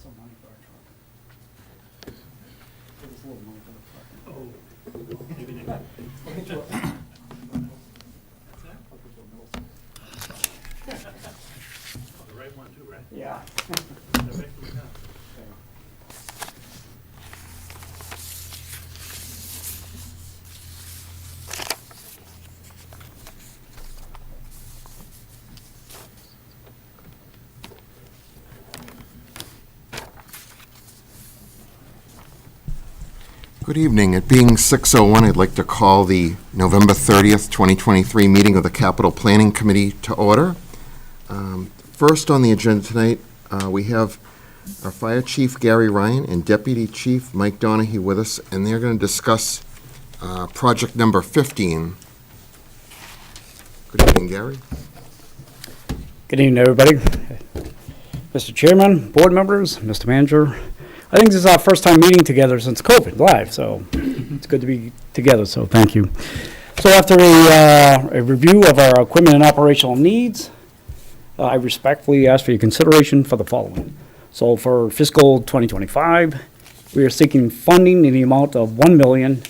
some money for our truck. Give us a little money for the truck. Oh, maybe they- I'll get you a- What's that? I'll get you a middle. Oh, the right one too, right? Yeah. The right from the top. Good evening. It being 6:01, I'd like to call the November 30th, 2023 meeting of the Capital Planning Committee to order. First on the agenda tonight, we have our Fire Chief Gary Ryan and Deputy Chief Mike Donahue with us, and they're going to discuss project number 15. Good evening, Gary. Good evening, everybody. Mr. Chairman, board members, Mr. Manager. I think this is our first time meeting together since COVID live, so it's good to be together, so thank you. So after a review of our equipment and operational needs, I respectfully ask for your consideration for the following. So for fiscal 2025, we are seeking funding in the amount of $1 million.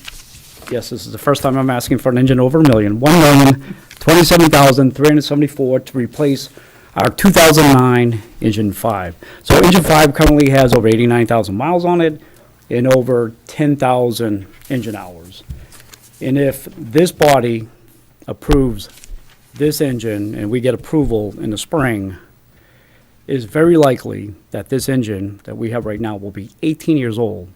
Yes, this is the first time I'm asking for an engine over $1 million. $1,027,374 to replace our 2009 Engine 5. So Engine 5 currently has over 89,000 miles on it and over 10,000 engine hours. And if this body approves this engine and we get approval in the spring, it's very likely that this engine that we have right now will be 18 years old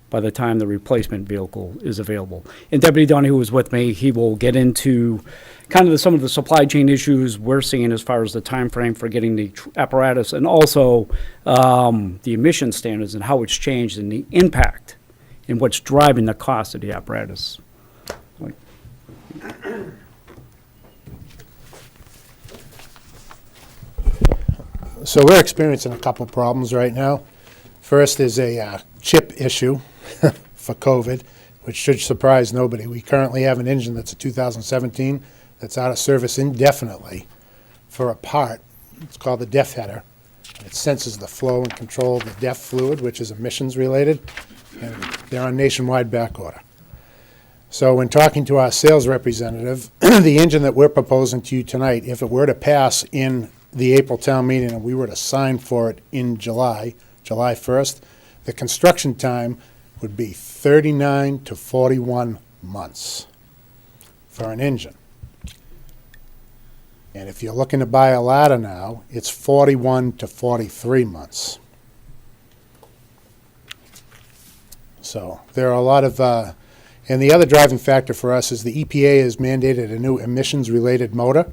by the time the replacement vehicle is available. And Deputy Donahue was with me. He will get into kind of some of the supply chain issues we're seeing as far as the time frame for getting the apparatus, and also the emission standards and how it's changed and the impact and what's driving the cost of the apparatus. So we're experiencing a couple problems right now. First is a chip issue for COVID, which should surprise nobody. We currently have an engine that's a 2017 that's out of service indefinitely for a part. It's called the DEF header. It senses the flow and control of the DEF fluid, which is emissions related, and they're on nationwide back order. So when talking to our sales representative, the engine that we're proposing to you tonight, if it were to pass in the April town meeting and we were to sign for it in July 1st, the construction time would be 39 to 41 months for an engine. And if you're looking to buy a ladder now, it's 41 to 43 months. So there are a lot of, and the other driving factor for us is the EPA has mandated a new emissions-related motor.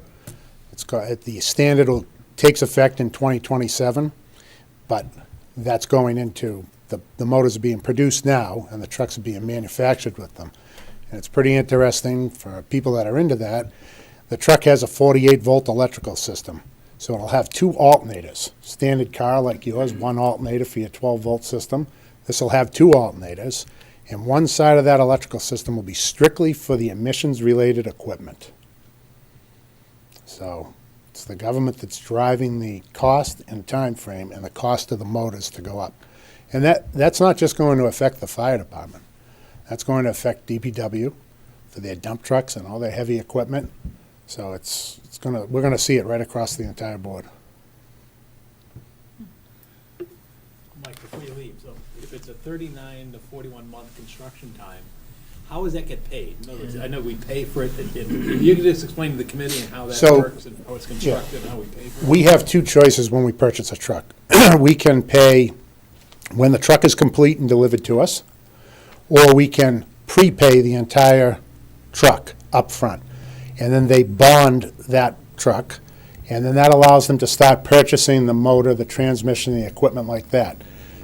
It's called, the standard takes effect in 2027, but that's going into, the motors are being produced now, and the trucks are being manufactured with them. And it's pretty interesting for people that are into that. The truck has a 48-volt electrical system, so it'll have two alternators. Standard car like yours, one alternator for your 12-volt system. This will have two alternators, and one side of that electrical system will be strictly for the emissions-related equipment. So it's the government that's driving the cost and time frame and the cost of the motors to go up. And that's not just going to affect the fire department. That's going to affect DPW for their dump trucks and all their heavy equipment. So we're gonna see it right across the entire board. Mike, before you leave, so if it's a 39 to 41 month construction time, how does that get paid? In other words, I know we pay for it, and you can just explain to the committee and how that So, works and how it's constructed and how we pay for it? We have two choices when we purchase a truck. We can pay when the truck is complete and delivered to us, or we can prepay the entire truck up front. And then they bond that truck, and then that allows them to start purchasing the motor, the transmission, the equipment like that.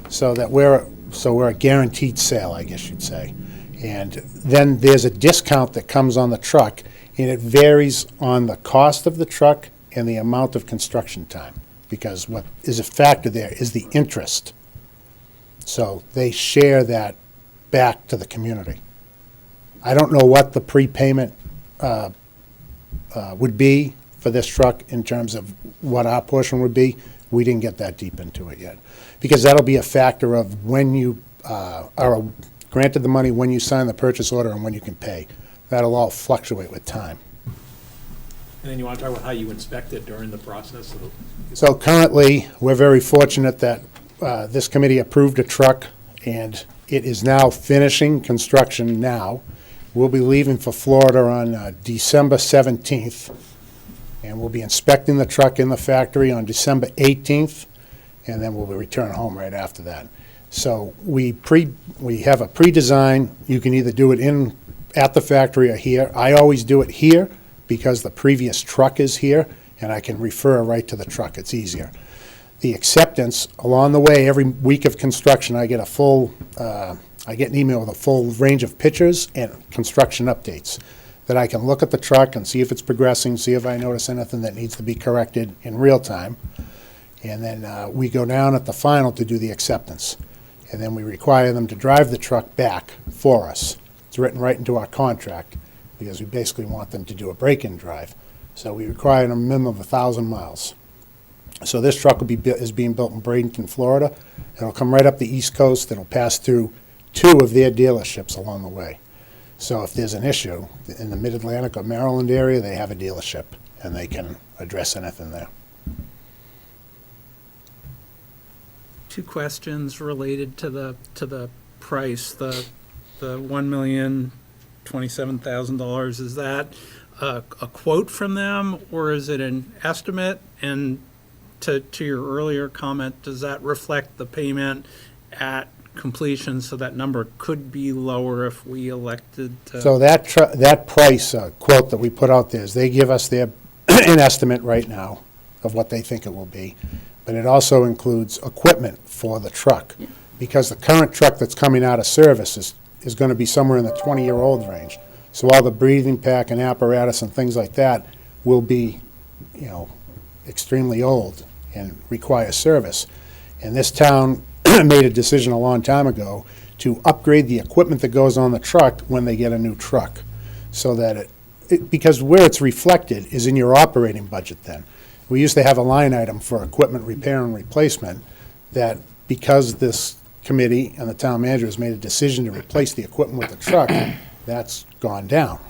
So that we're a guaranteed sale, I guess you'd say. And then there's a discount that comes on the truck, and it varies on the cost of the truck and the amount of construction time, because what is a factor there is the interest. So they share that back to the community. I don't know what the prepayment would be for this truck in terms of what our portion would be, We didn't get that deep into it yet, because that'll be a factor of when you are granted the money, when you sign the purchase order, and when you can pay. That'll all fluctuate with time. And then you want to talk about how you inspect it during the process of the. So currently, we're very fortunate that this committee approved a truck, and it is now finishing construction now. We'll be leaving for Florida on December 17th, and we'll be inspecting the truck in the factory on December 18th, and then we'll be returning home right after that. So we have a pre-design. You can either do it at the factory or here. I always do it here because the previous truck is here, and I can refer right to the truck. It's easier. The acceptance, along the way, every week of construction, I get an email with a full range of pictures and construction updates that I can look at the truck and see if it's progressing, see if I notice anything that needs to be corrected in real time. And then we go down at the final to do the acceptance. And then we require them to drive the truck back for us. It's written right into our contract because we basically want them to do a break-in drive. So we require a minimum of 1,000 miles. So this truck is being built in Bradenton, Florida. It'll come right up the East Coast. It'll pass through 2 of their dealerships along the way. So if there's an issue in the Mid-Atlantic or Maryland area, they have a dealership, and they can address anything there. 2 questions related to the price. The $1,027,000, is that a quote from them, or is it an estimate? And to your earlier comment, does that reflect the payment at completion, so that number could be lower if we elected to? So that price quote that we put out there is they give us an estimate right now of what they think it will be, but it also includes equipment for the truck, because the current truck that's coming out of service is going to be somewhere in the 20-year-old range. So all the breathing pack and apparatus and things like that will be, extremely old and require service. And this town made a decision a long time ago to upgrade the equipment that goes on the truck when they get a new truck, so that because where it's reflected is in your operating budget then. We used to have a line item for equipment repair and replacement that, because this committee and the town manager has made a decision to replace the equipment with the truck, that's gone down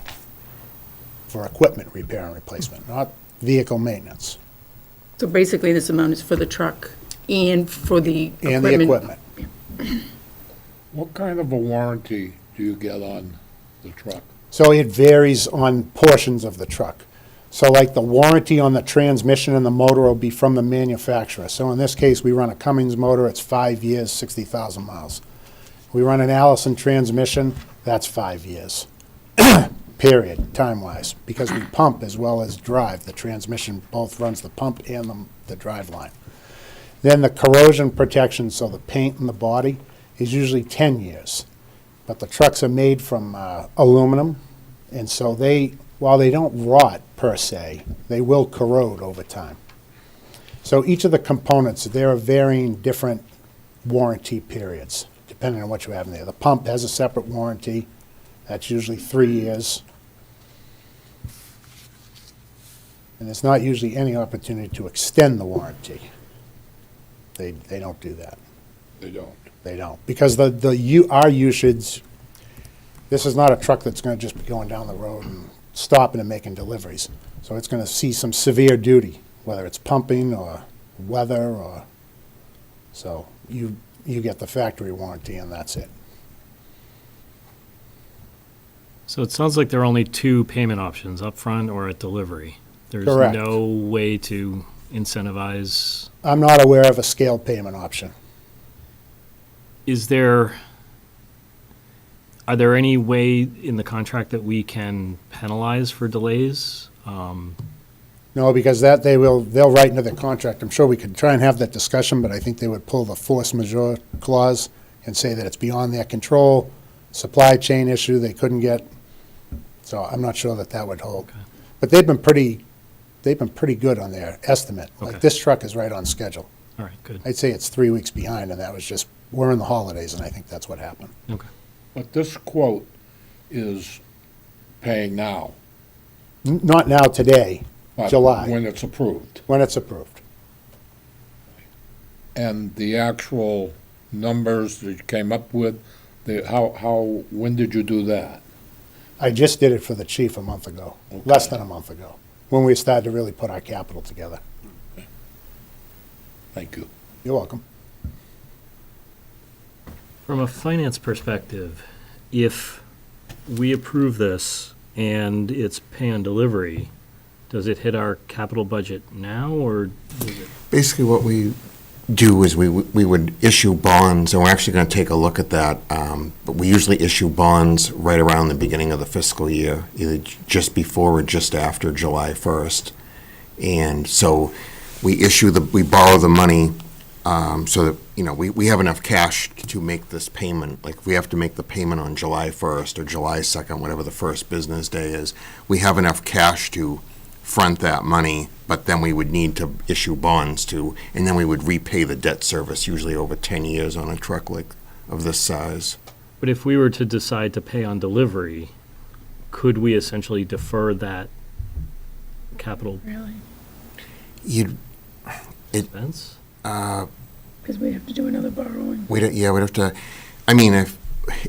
for equipment repair and replacement, not vehicle maintenance. So basically, this amount is for the truck and for the And equipment. the equipment. What kind of a warranty do you get on the truck? So it varies on portions of the truck. So like the warranty on the transmission and the motor will be from the manufacturer. So in this case, we run a Cummins motor, it's 5 years, 60,000 miles. We run an Allison transmission, that's 5 years, period, time-wise, because we pump as well as drive. The transmission both runs the pump and the drive line. Then the corrosion protection, so the paint in the body, is usually 10 years. But the trucks are made from aluminum, and so while they don't rot per se, they will corrode over time. So each of the components, there are varying different warranty periods, depending on what you have in there. The pump has a separate warranty. That's usually 3 years. And there's not usually any opportunity to extend the warranty. They don't do that. They don't. They don't. Because our usage, this is not a truck that's going to just be going down the road and stopping and making deliveries. So it's going to see some severe duty, whether it's pumping or weather or, so you get the factory warranty and that's it. So it sounds like there are only 2 payment options, upfront or at delivery. There's Correct. no way to incentivize. I'm not aware of a scaled payment option. Are there any way in the contract that we can penalize for delays? No, because they'll write into the contract. I'm sure we could try and have that discussion, but I think they would pull the force majeure clause and say that it's beyond their control, supply chain issue they couldn't get. So I'm not sure that would hold. Okay. But they've been pretty good on their estimate. Okay. Like this truck is right on schedule. All right, good. I'd say it's 3 weeks behind, and that was just, we're in the holidays, and I think that's what happened. Okay. But this quote is paying now. Not now, today, but July, when it's approved. when it's approved. And the actual numbers that you came up with, when did you do that? I just did it for the chief a month ago, less than a month ago, when we started to really put our capital together. Thank you. You're welcome. From a finance perspective, if we approve this and it's pay on delivery, does it hit our capital budget now, or does it? Basically, what we do is we would issue bonds, and we're actually going to take a look at that. But we usually issue bonds right around the beginning of the fiscal year, either just before or just after July 1st. And so we borrow the money so that, we have enough cash to make this payment. Like, if we have to make the payment on July 1st or July 2nd, whatever the first business day is, we have enough cash to front that money, but then we would need to issue bonds and then we would repay the debt service, usually over 10 years on a truck of this size. But if we were to decide to pay on delivery, could we essentially defer that capital Really? expense? Because we have to do another borrowing. We'd have to, I mean,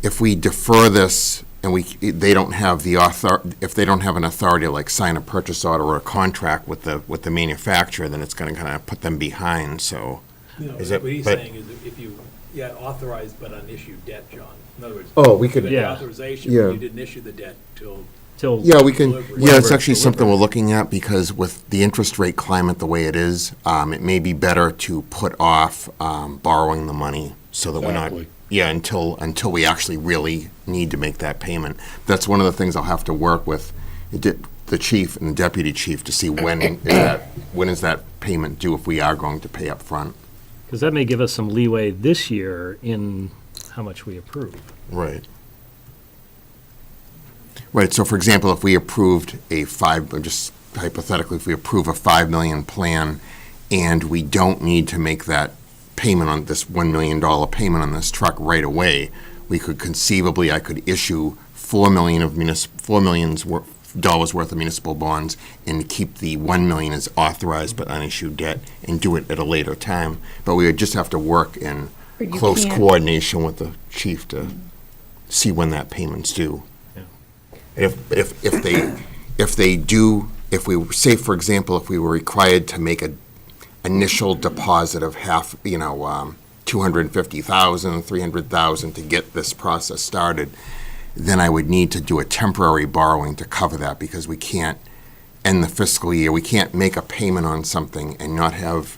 if we defer this and they don't have if they don't have an authority to like sign a purchase order or a contract with the manufacturer, then it's gonna kind of put them behind, so. No, Is what it- he's but- saying is that if you, authorized but unissued debt, John. In other words. Oh, we could- You had the Yeah. authorization, Yeah. but you didn't issue the debt till. Till, Yeah, we can, Delivery. yeah, it's Whatever, actually something delivery. we're looking at, because with the interest rate climate the way it is, it may be better to put off borrowing the money so that we're not, Exactly. yeah, until we actually really need to make that payment. That's one of the things I'll have to work with the chief and the deputy chief to see when is that payment due if we are going to pay up front. because that may give us some leeway this year in how much we approve. Right. Right, so for example, if we approved just hypothetically, if we approve a 5 million plan and we don't need to make that payment on this $1 million payment on this truck right away, I could issue $4 million dollars worth of municipal bonds and keep the 1 million as authorized but unissued debt and do it at a later time. But we would just have to work in But you close can't- coordination with the chief to see when that payment's due. If for example, if we were required to make an initial deposit of half, 250,000, 300,000 to get this process started, then I would need to do a temporary borrowing to cover that, because we can't end the fiscal year, we can't make a payment on something and not have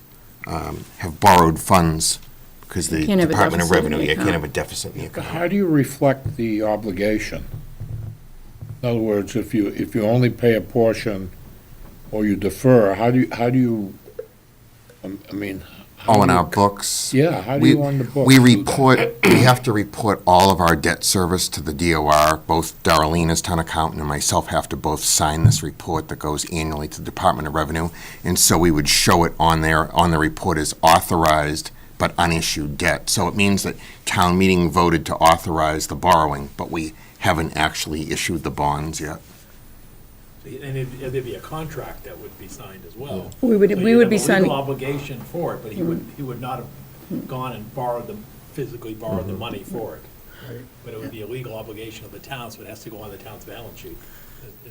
borrowed funds, because the Can't have a Department of deficit in Revenue, the you can't account. have a deficit in the account. How do you reflect the obligation? In other words, if you only pay a portion or you defer, how do you, I mean. how Oh, in do you- our books? Yeah, how do We- you on the books We do we have to report all of our debt service to the DOR. Both Darlene as town accountant and myself have to both sign this report that goes annually to the Department of Revenue. And so we would show it on the report as authorized but unissued debt. So it means that town meeting voted to authorize the borrowing, but we haven't actually issued the bonds yet. And there'd be a contract that would be signed as well. We would- So we you'd would have be a signing- legal obligation for it, but he would not have gone and physically borrowed the money for it. But it would be a legal obligation of the town, so it has to go on the town's balance sheet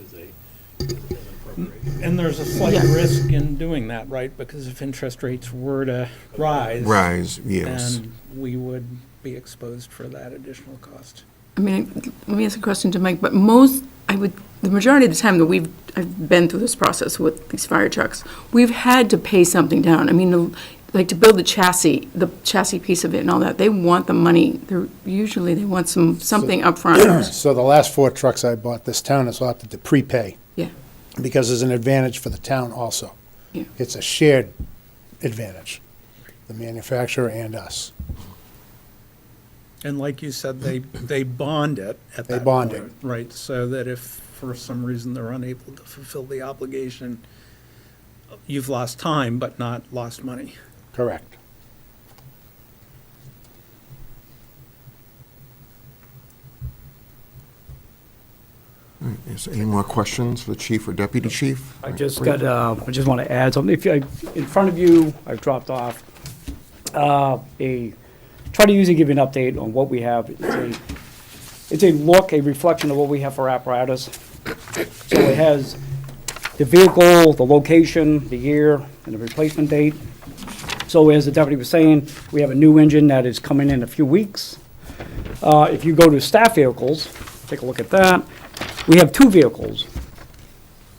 as an appropriation. And there's a slight Yeah. risk in doing that, right? Because if interest rates were to rise. Rise, yes. Then we would be exposed for that additional cost. I mean, let me ask a question to Mike, but the majority of the time that I've been through this process with these fire trucks, we've had to pay something down. I mean, like to build the chassis piece of it and all that, they want the money. They want something upfront. So the last 4 trucks I bought, this town has opted to prepay. Yeah. Because there's an advantage for the town also. Yeah. It's a shared advantage, the manufacturer and us. And like you said, they bond it at They that bond point, it. right? So that if for some reason they're unable to fulfill the obligation, you've lost time but not lost money. Correct. Is there any more questions for the chief or deputy chief? I just want to add something. In front of you, I've dropped off try to usually give you an update on what we have. It's a look, a reflection of what we have for apparatus. So it has the vehicle, the location, the year, and the replacement date. So as the deputy was saying, we have a new engine that is coming in a few weeks. If you go to staff vehicles, take a look at that. We have 2 vehicles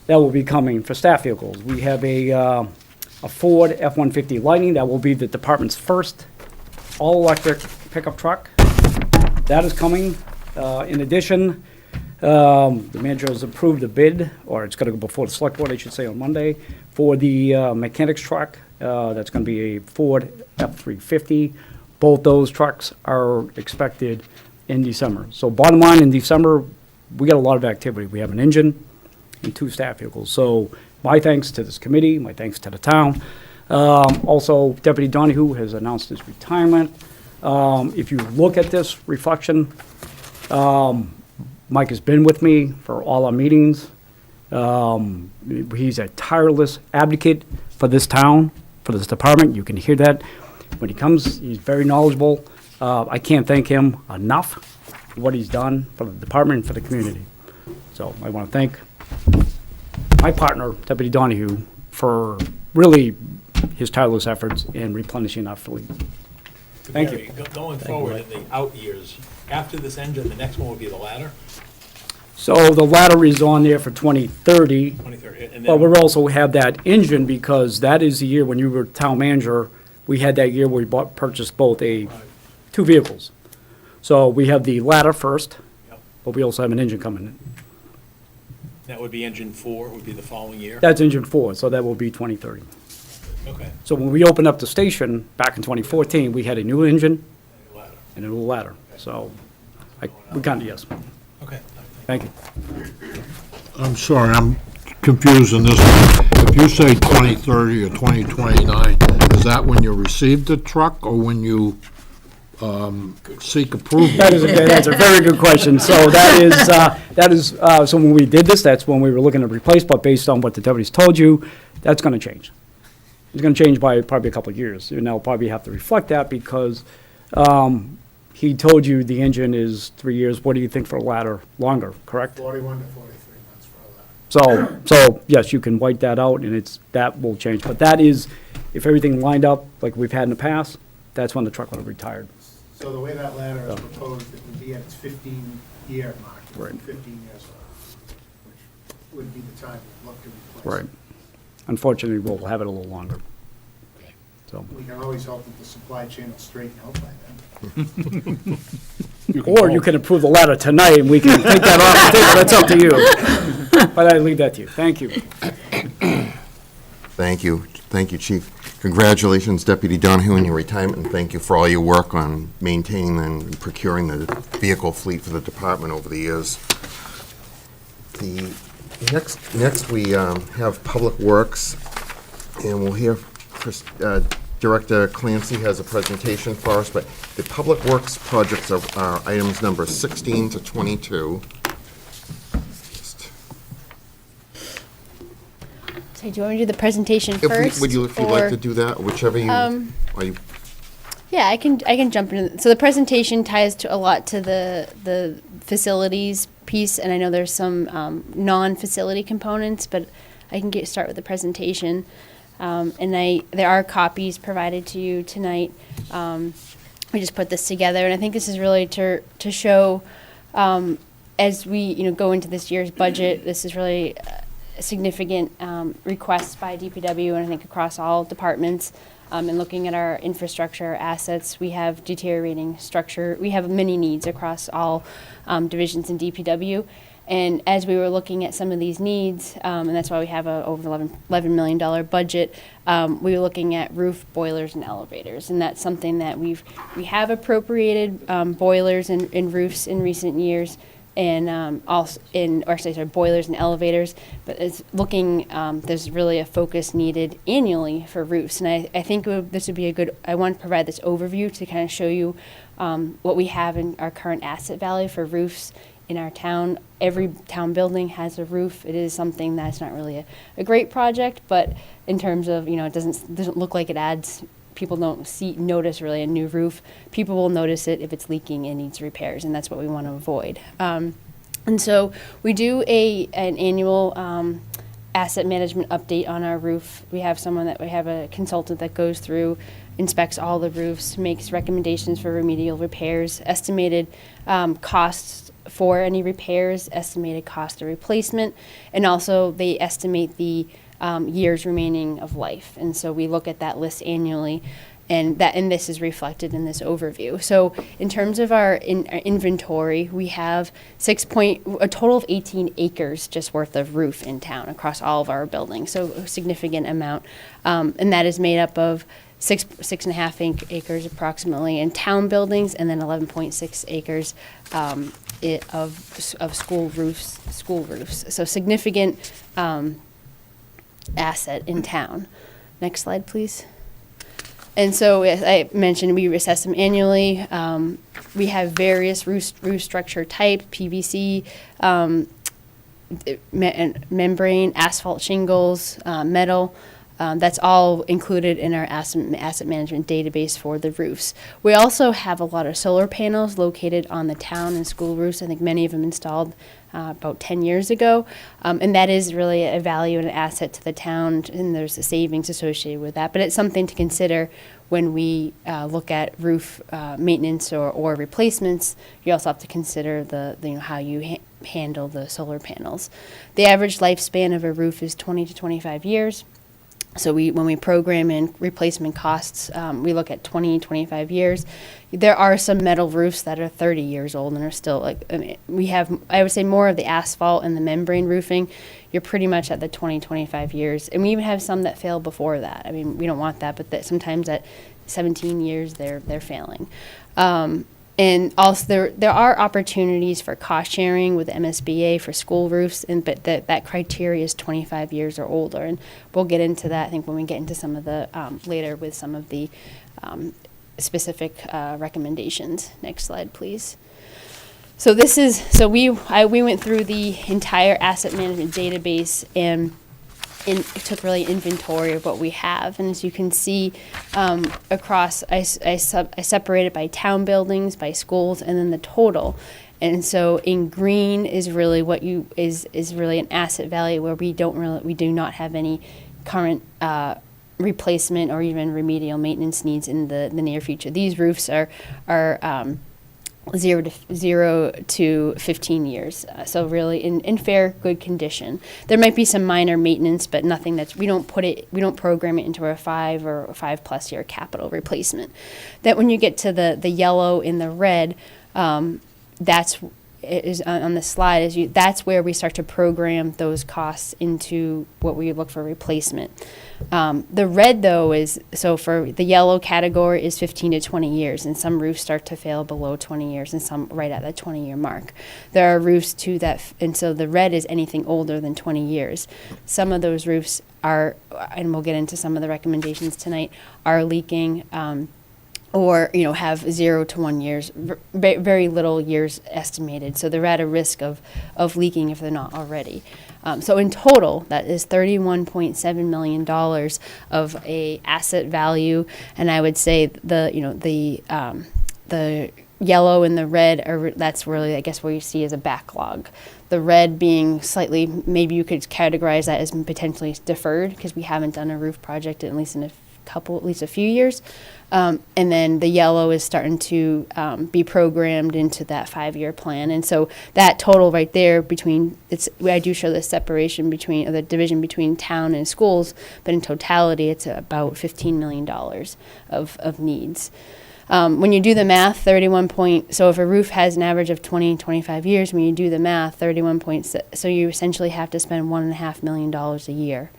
that will be coming for staff vehicles. We have a Ford F-150 Lightning that will be the department's first all-electric pickup truck. That is coming. In addition, the manager has approved a bid, or it's going to go before the select board, I should say, on Monday, for the mechanic's truck. That's going to be a Ford F-350. Both those trucks are expected in December. So bottom line, in December, we got a lot of activity. We have an engine and 2 staff vehicles. So my thanks to this committee, my thanks to the town. Also, Deputy Donahue has announced his retirement. If you look at this reflection, Mike has been with me for all our meetings. He's a tireless advocate for this town, for this department. You can hear that when he comes. He's very knowledgeable. I can't thank him enough for what he's done for the department and for the community. So I want to thank my partner, Deputy Donahue, for really his tireless efforts in replenishing our fleet. Thank you. Going forward in the out years, after this engine, the next one will be the ladder, So the ladder is on there for 2030. 2030, and But then, we also have that engine because that is the year when you were town manager, we had that year where we purchased both 2 vehicles. So we have the ladder first, Yep. but we also have an engine coming in. that would be engine 4, would be the following year? That's engine 4, so that will be 2030. Okay, So when we opened up the station back in 2014, we had a new engine ladder, and a new ladder. So we kind of, yes. okay. Thank you. I'm sorry, I'm confused in this one. If you say 2030 or 2029, is that when you receive the truck or when you seek approval? That's a very good question. So so when we did this, that's when we were looking to replace, but based on what the deputies told you, that's going to change. It's going to change by probably a couple of years, and I'll probably have to reflect that because he told you the engine is 3 years. What do you think for a ladder? Longer, correct? 41 to 43 months for a ladder. So yes, you can wipe that out, and that will change. But that is, if everything lined up like we've had in the past, that's when the truck would have retired. So the way that ladder is proposed, it would be at its 15-year mark. It would be Right. 15 years old, which would be the time we'd look to replace. Right. Unfortunately, we'll have it a little longer. So, We can always hope that the supply chain will straighten out by then. or you can approve the ladder tonight, and we can take that off the table. That's up to you. But I leave that to you. Thank you. Thank you. Thank you, Chief. Congratulations, Deputy Donahue, on your retirement, and thank you for all your work on maintaining and procuring the vehicle fleet for the department over the years. Next we have Public Works, and we'll hear Director Clancy has a presentation for us, but the Public Works projects are items number 16 to 22. So do you want me to do the presentation If you first? would you, if you'd like or- to do that, whichever you, are you, Yeah, I can jump into. So the presentation ties to a lot to the facilities piece, and I know there's some non-facility components, but I can start with the presentation. There are copies provided to you tonight. We just put this together, and I think this is really to show as we go into this year's budget. This is really a significant request by DPW, and I think across all departments. And looking at our infrastructure assets, we have deteriorating structure. We have many needs across all divisions in DPW. And as we were looking at some of these needs, and that's why we have a over $11 million budget, we were looking at roof, boilers, and elevators. And that's something that we have appropriated boilers and roofs in recent years, and boilers and elevators. But it's looking, there's really a focus needed annually for roofs. And I think this would be a good, I want to provide this overview to kind of show you what we have in our current asset value for roofs in our town. Every town building has a roof. It is something that's not really a great project, but in terms of, it doesn't look like it adds people don't notice really a new roof. People will notice it if it's leaking and needs repairs, and that's what we want to avoid. And so we do an annual asset management update on our roof. We have a consultant that goes through, inspects all the roofs, makes recommendations for remedial repairs, estimated costs for any repairs, estimated cost of replacement, and also they estimate the years remaining of life. And so we look at that list annually, and this is reflected in this overview. So in terms of our inventory, we have a total of 18 acres just worth of roof in town across all of our buildings, so a significant amount. And that is made up of 6.5 acres approximately in town buildings, and then 11.6 acres of school roofs. So significant asset in town. Next slide, please. And so, as I mentioned, we assess them annually. We have various roof structure type, PVC, membrane, asphalt shingles, metal. That's all included in our asset management database for the roofs. We also have a lot of solar panels located on the town and school roofs. I think many of them installed about 10 years ago. And that is really a value and an asset to the town, and there's a savings associated with that. But it's something to consider when we look at roof maintenance or replacements. You also have to consider how you handle the solar panels. The average lifespan of a roof is 20 to 25 years. So when we program in replacement costs, we look at 20, 25 years. There are some metal roofs that are 30 years old and are still I would say more of the asphalt and the membrane roofing. You're pretty much at the 20, 25 years. And we even have some that fail before that. I mean, we don't want that, but sometimes at 17 years, they're failing. And also, there are opportunities for cost sharing with MSBA for school roofs, but that criteria is 25 years or older. And we'll get into that, I think, when we get into some of the later with some of the specific recommendations. Next slide, please. So we went through the entire asset management database and took really inventory of what we have. And as you can see, across, I separated by town buildings, by schools, and then the total. And so in green is really is really an asset value where we do not have any current replacement or even remedial maintenance needs in the near future. These roofs are 0 to 15 years, so really in fair, good condition. There might be some minor maintenance, but nothing we don't program it into a 5 or 5+ year capital replacement. That when you get to the yellow and the red, that's on the slide. That's where we start to program those costs into what we look for replacement. The red, though, for the yellow category is 15 to 20 years, and some roofs start to fail below 20 years, and some right at that 20-year mark. There are roofs, too, and so the red is anything older than 20 years. Some of those roofs are, and we'll get into some of the recommendations tonight, are leaking, or have 0 to 1 years, very little years estimated. So they're at a risk of leaking if they're not already. So in total, that is $31.7 million of a asset value, and I would say the yellow and the red that's really, I guess, what you see as a backlog. The red being slightly, maybe you could categorize that as potentially deferred because we haven't done a roof project at least a few years. And then the yellow is starting to be programmed into that 5-year plan. And so that total right there I do show the separation or the division between town and schools, but in totality, it's about $15 million of needs. When you do the math, so if a roof has an average of 20, 25 years, when you do the math, so you essentially have to spend $1.5 million a year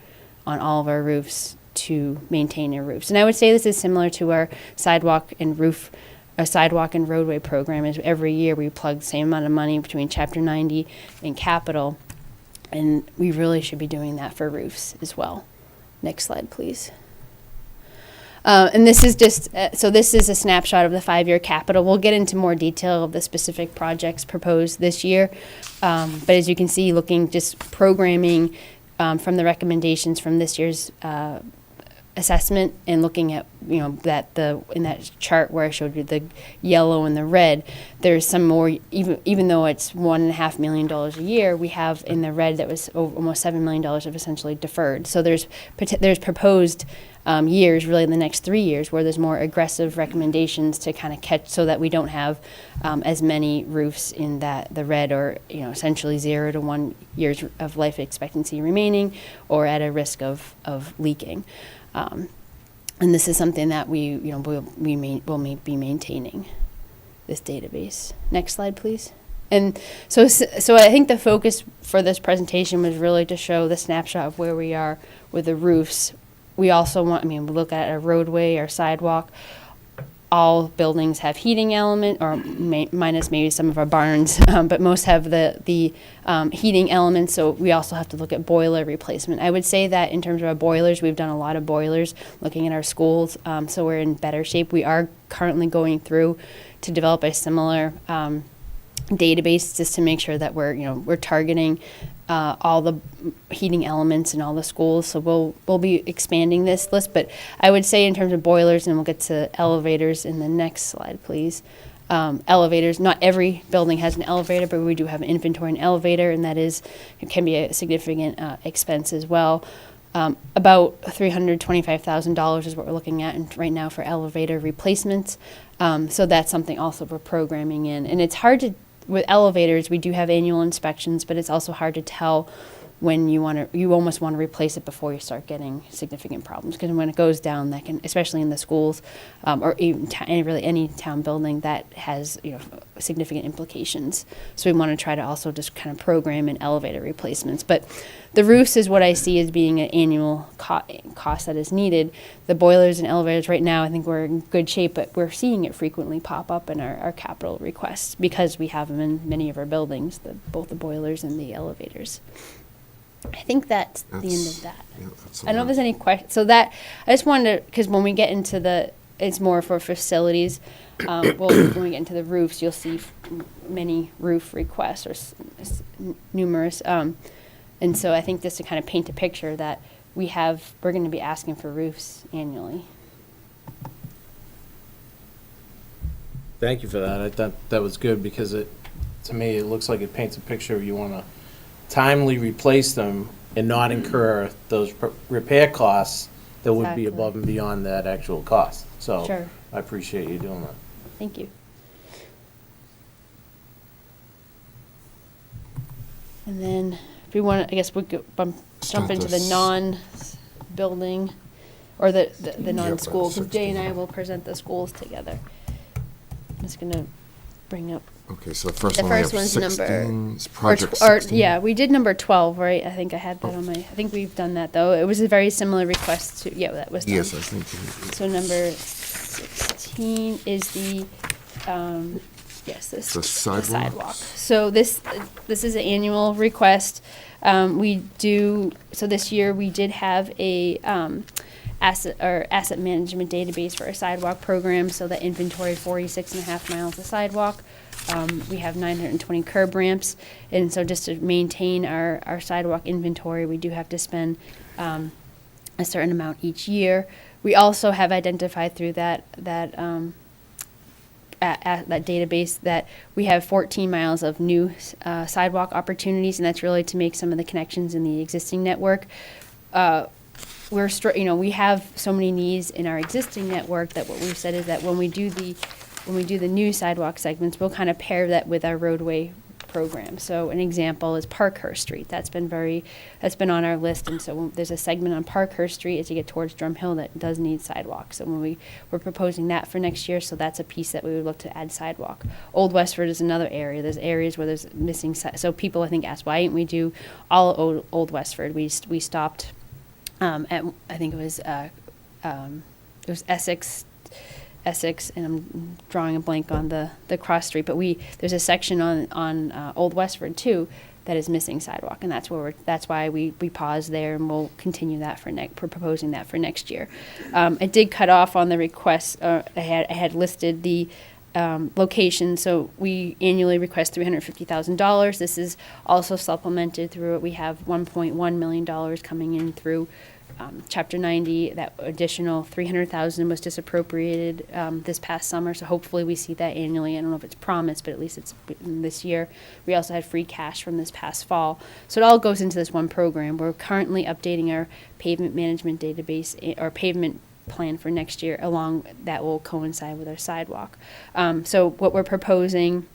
on all of our roofs to maintain your roofs. And I would say this is similar to our sidewalk and roadway program. Is every year we plug the same amount of money between Chapter 90 and capital, and we really should be doing that for roofs as well. Next slide, please. And this is this is a snapshot of the 5-year capital. We'll get into more detail of the specific projects proposed this year. But as you can see, looking just programming from the recommendations from this year's assessment and looking at, that in that chart where I showed you the yellow and the red, there's some more, even though it's $1.5 million a year, we have in the red that was almost $7 million of essentially deferred. So there's proposed years, really in the next 3 years, where there's more aggressive recommendations to kind of catch, so that we don't have as many roofs in the red, or essentially 0 to 1 years of life expectancy remaining, or at a risk of leaking. And this is something that we will be maintaining, this database. Next slide, please. And so I think the focus for this presentation was really to show the snapshot of where we are with the roofs. We also we look at a roadway or sidewalk. All buildings have heating element, or minus maybe some of our barns, but most have the heating elements. So we also have to look at boiler replacement. I would say that in terms of our boilers, we've done a lot of boilers, looking at our schools, so we're in better shape. We are currently going through to develop a similar database, just to make sure that we're targeting all the heating elements in all the schools. So we'll be expanding this list, but I would say in terms of boilers, and we'll get to elevators in the next slide, please. Elevators, not every building has an elevator, but we do have an inventory and elevator, and it can be a significant expense as well. About $325,000 is what we're looking at right now for elevator replacements. So that's something also we're programming in, and it's hard to. With elevators, we do have annual inspections, but it's also hard to tell when you almost want to replace it before you start getting significant problems. Because when it goes down, that can, especially in the schools, or even really any town building, that has significant implications. So we want to try to also just kind of program in elevator replacements. But the roofs is what I see as being an annual cost that is needed. The boilers and elevators right now, I think we're in good shape, but we're seeing it frequently pop up in our capital requests, because we have them in many of our buildings, both the boilers and the elevators. I think that's the end of that. Yeah, that's I don't know if there's any questions. So that, I just wanted to, because when we get into it's more for facilities. When we get into the roofs, you'll see many roof requests, or numerous. And so I think just to kind of paint a picture that we're going to be asking for roofs annually. Thank you for that. I thought that was good, because to me, it looks like it paints a picture of you want to timely replace them and not incur those repair costs that would be Exactly. above and beyond that actual cost. So Sure. I appreciate you doing that. Thank you. And then, if we want to, I guess we'll jump into the this. non-building, or the non-school, because that's Jay and I will present the schools together. I'm just going to bring up. Okay, so the first The one we have first one's number- 16, is project Or 16. yeah, we did number 12, right? I think I had that on my, I think we've done that, though. It was a very similar request to, that was done. Yes, I think. So number 16 is the, the sidewalks. So this is an annual request. So this year we did have a asset management database for our sidewalk program, so that inventory 46.5 miles of sidewalk. We have 920 curb ramps, and so just to maintain our sidewalk inventory, we do have to spend a certain amount each year. We also have identified through that database that we have 14 miles of new sidewalk opportunities, and that's really to make some of the connections in the existing network. We have so many needs in our existing network that what we've said is that when we do the new sidewalk segments, we'll kind of pair that with our roadway program. So an example is Parkhurst Street. That's been on our list, and so there's a segment on Parkhurst Street as you get towards Drum Hill that does need sidewalks. So when we're proposing that for next year, so that's a piece that we would look to add sidewalk. Old Westford is another area. There's areas where there's missing so people I think ask, why didn't we do all Old Westford? We stopped at, I think it was Essex, and I'm drawing a blank on the cross street, but there's a section on Old Westford too that is missing sidewalk, and that's why we paused there, and we'll continue that we're proposing that for next year. I did cut off on the request. I had listed the location, so we annually request $350,000. This is also supplemented through, we have $1.1 million coming in through Chapter 90, that additional 300,000 was disappropriated this past summer, so hopefully we see that annually. I don't know if it's promised, but at least it's this year. We also had free cash from this past fall. So it all goes into this one program. We're currently updating our pavement management database, or pavement plan for next year, along that will coincide with our sidewalk. So what we're proposing,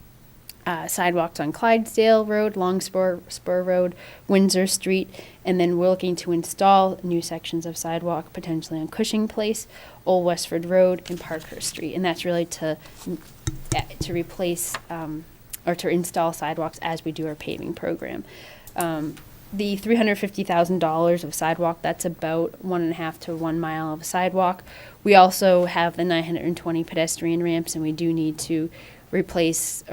sidewalks on Clydesdale Road, Long Spur Road, Windsor Street, and then we're looking to install new sections of sidewalk potentially on Cushing Place, Old Westford Road, and Parkhurst Street. And that's really to replace or to install sidewalks as we do our paving program. The $350,000 of sidewalk, that's about 1.5 to 1 mile of sidewalk. We also have the 920 pedestrian ramps, and we do need to replace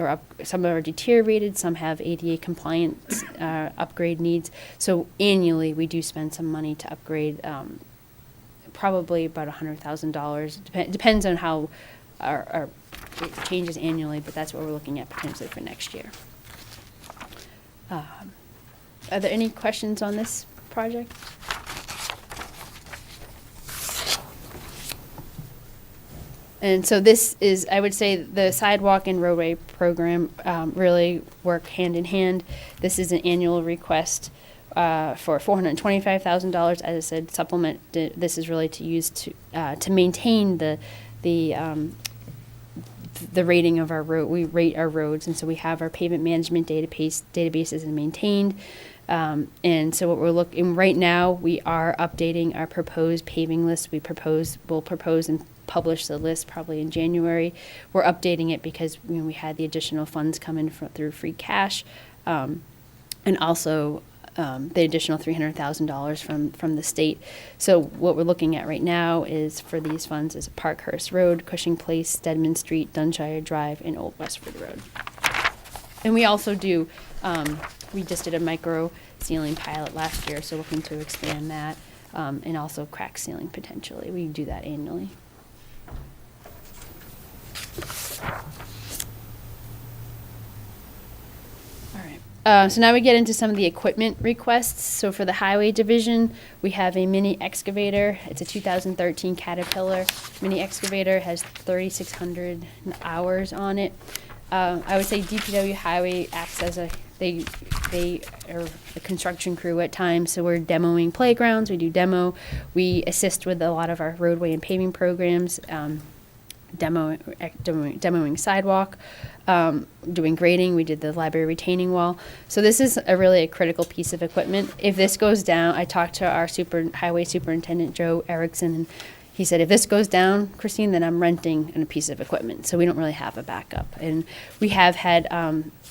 some are deteriorated, some have ADA compliance upgrade needs. So annually, we do spend some money to upgrade, probably about $100,000. Depends on how our it changes annually, but that's what we're looking at potentially for next year. Are there any questions on this project? And so this is, I would say, the sidewalk and roadway program really work hand in hand. This is an annual request for $425,000. As I said, supplement. This is really to use to maintain the rating of our road. We rate our roads, and so we have our pavement management databases and maintained. And so what we're looking right now, we are updating our proposed paving list. We'll propose and publish the list probably in January. We're updating it because we had the additional funds come in through free cash, and also the additional $300,000 from the state. So what we're looking at right now is for these funds is Parkhurst Road, Cushing Place, Stedman Street, Dunshire Drive, and Old Westford Road. And we also do, we just did a micro sealing pilot last year, so looking to expand that, and also crack sealing potentially. We do that annually. All right. So now we get into some of the equipment requests. So for the highway division, we have a mini excavator. It's a 2013 Caterpillar mini excavator. It has 3,600 hours on it. I would say DPW Highway acts as they are a construction crew at times, so we're demoing playgrounds, we do demo, we assist with a lot of our roadway and paving programs, demoing sidewalk, doing grading, we did the library retaining wall. So this is really a critical piece of equipment. If this goes down, I talked to our highway superintendent, Joe Erickson, and he said, if this goes down, Christine, then I'm renting a piece of equipment. So we don't really have a backup. And we have had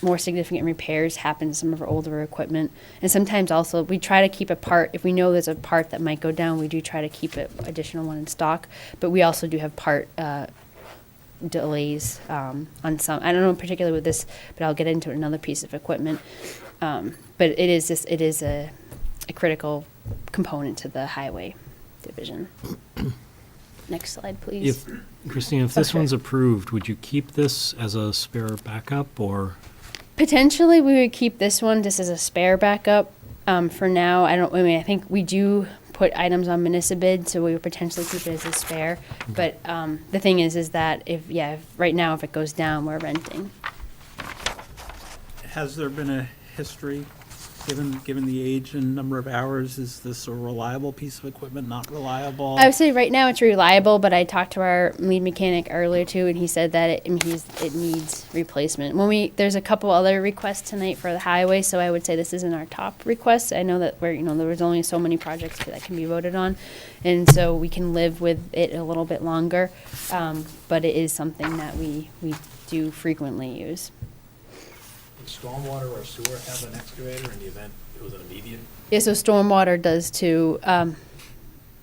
more significant repairs happen to some of our older equipment. And sometimes also we try to keep a part, if we know there's a part that might go down, we do try to keep an additional one in stock. But we also do have part delays on some. I don't know particularly with this, but I'll get into another piece of equipment. But it is a critical component to the highway division. Next slide, please. Christine, if this one's approved, would you keep this as a spare backup, or? Potentially, we would keep this one just as a spare backup. For now, I think we do put items on municipal bid, so we would potentially keep it as a spare. But the thing is that if right now, if it goes down, we're renting. Has there been a history, given the age and number of hours? Is this a reliable piece of equipment, not reliable? I would say right now it's reliable, but I talked to our lead mechanic earlier too, and he said that it needs replacement. There's a couple other requests tonight for the highway, so I would say this isn't our top request. I know that there was only so many projects that can be voted on, and so we can live with it a little bit longer, but it is something that we do frequently use. Would stormwater or sewer have an excavator in the event it was an immediate? Yeah, so stormwater does too.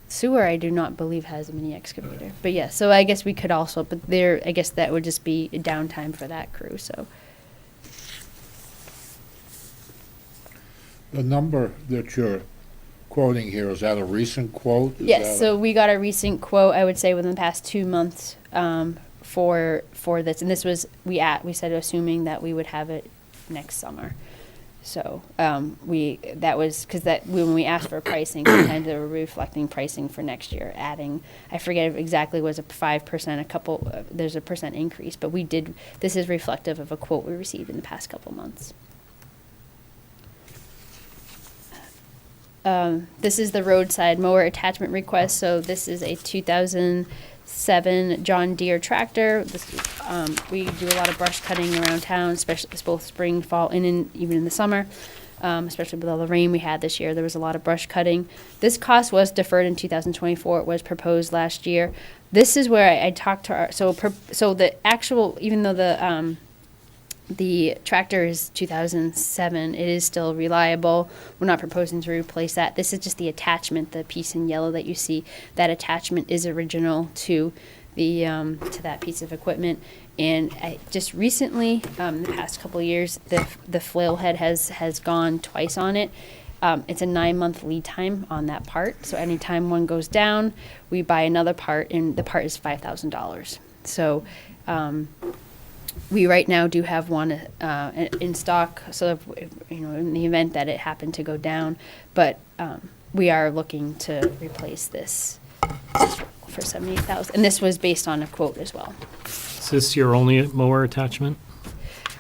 Sewer, I do not believe has a mini excavator. But yeah, so I guess we could also, but I guess that would just be a downtime for that crew, so. The number that you're quoting here, is that a recent quote? Yes, so we got a recent quote, I would say, within the past 2 months for this. And this was, we said assuming that we would have it next summer. So, that was, because when we asked for pricing, sometimes they were reflecting pricing for next year, adding, I forget if exactly was a 5%, there's a percent increase, but this is reflective of a quote we received in the past couple months. This is the roadside mower attachment request, so this is a 2007 John Deere tractor. We do a lot of brush cutting around town, especially both spring, fall, and even in the summer. Especially with all the rain we had this year, there was a lot of brush cutting. This cost was deferred in 2024. It was proposed last year. This is where I talked to so the actual, even though the tractor is 2007, it is still reliable. We're not proposing to replace that. This is just the attachment, the piece in yellow that you see. That attachment is original to to that piece of equipment. And just recently, the past couple of years, the flail head has gone twice on it. It's a 9-month lead time on that part. So anytime one goes down, we buy another part, and the part is $5,000. So we right now do have one in stock. So if, in the event that it happened to go down, but we are looking to replace this for $78,000, and this was based on a quote as well. Is this your only mower attachment?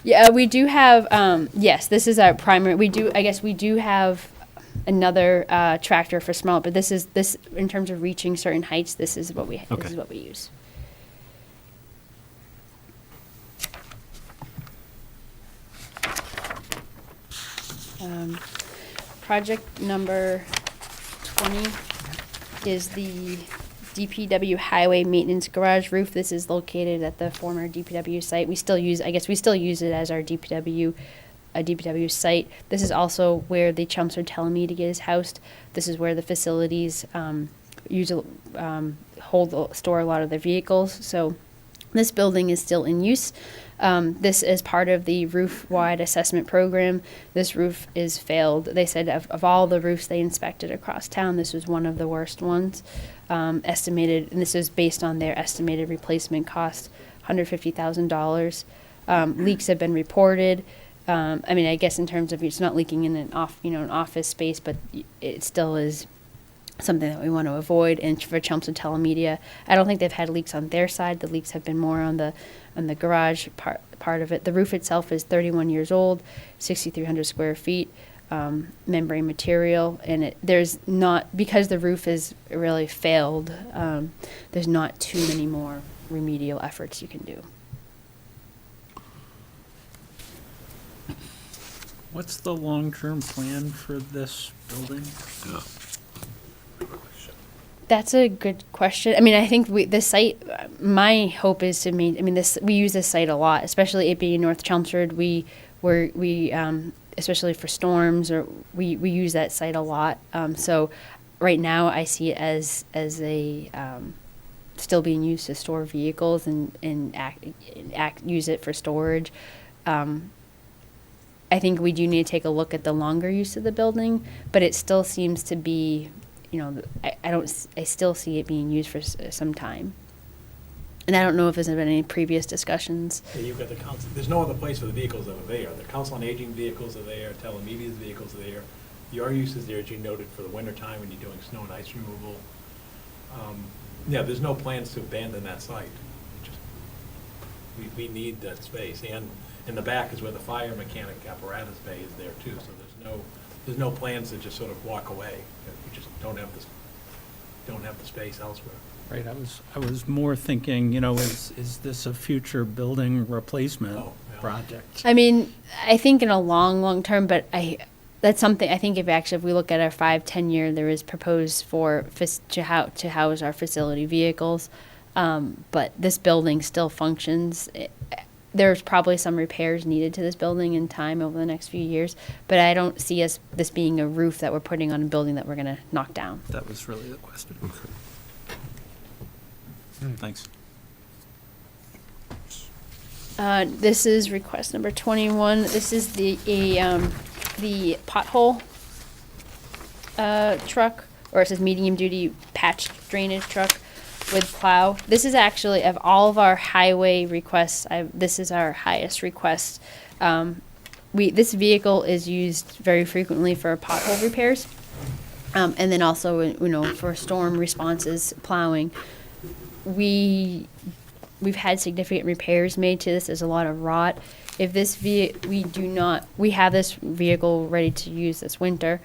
Yeah, we do have. Yes, this is our primary. We do have another tractor for small, but this in terms of reaching certain heights. This is what we use. Project number 20 is the DPW highway maintenance garage roof. This is located at the former DPW site. We still use it as our DPW site. This is also where the Chelmsford telemedia is housed. This is where the facilities store a lot of their vehicles. So this building is still in use. This is part of the roof-wide assessment program. This roof is failed. They said of all the roofs they inspected across town, this was one of the worst ones. Estimated, and this is based on their estimated replacement cost, $150,000. Leaks have been reported. I guess in terms of it's not leaking in an office space, but it still is something that we want to avoid. And for Chelmsford telemedia, I don't think they've had leaks on their side. The leaks have been more on the garage part of it. The roof itself is 31 years old, 6,300 square feet, membrane material, and there's not, because the roof is really failed, there's not too many more remedial efforts you can do. What's the long-term plan for this building? That's a good question. I think the site, my hope is to we use this site a lot, especially it being North Chelmsford. We especially for storms, or we use that site a lot. So right now I see it as a still being used to store vehicles and use it for storage. I think we do need to take a look at the longer use of the building, but it still seems to be, I still see it being used for some time. And I don't know if there's been any previous discussions. Yeah, you've got the council, there's no other place for the vehicles that are there. The council on aging vehicles are there, telemedia's vehicles are there. Your use is there, as you noted, for the winter time when you're doing snow and ice removal. There's no plans to abandon that site. We need that space. And in the back is where the fire mechanic apparatus bay is there too. So there's no plans to just sort of walk away. We just don't have the space elsewhere. Right, I was more thinking, is this a future building replacement project? I think in a long term, but that's something, I think if we look at our 5-10 year, there is proposed to house our facility vehicles. But this building still functions. There's probably some repairs needed to this building in time over the next few years, but I don't see this being a roof that we're putting on a building that we're going to knock down. That was really the question. Thanks. This is request number 21. This is the pothole truck, or it says medium duty patch drainage truck with plow. This is actually, of all of our highway requests, this is our highest request. this vehicle is used very frequently for pothole repairs. And then also, for storm responses, plowing. We've had significant repairs made to this. There's a lot of rot. If this we have this vehicle ready to use this winter,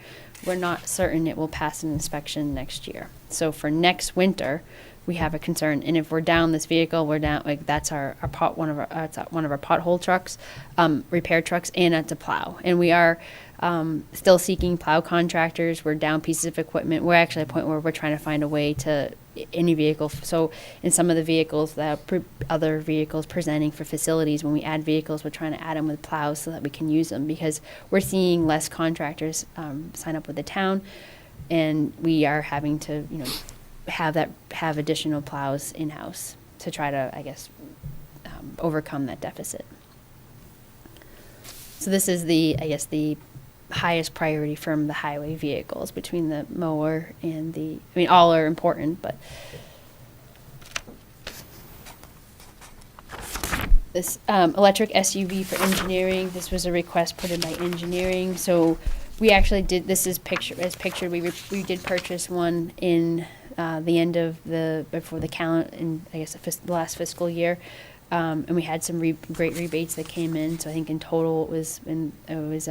we're not certain it will pass an inspection next year. So for next winter, we have a concern. And if we're down this vehicle, we're down, that's one of our pothole trucks, repair trucks, and it's a plow. And we are still seeking plow contractors. We're down pieces of equipment. We're actually at a point where we're trying to find a way to any vehicle. So in some of the vehicles other vehicles presenting for facilities, when we add vehicles, we're trying to add them with plows so that we can use them, because we're seeing less contractors sign up with the town, and we are having to, have additional plows in-house to try to, overcome that deficit. So this is the highest priority from the highway vehicles between the mower and all are important, but this electric SUV for engineering, this was a request put in by engineering. So we actually did, this is pictured, we did purchase one in the end of before the calendar, in the last fiscal year. And we had some great rebates that came in. So I think in total it was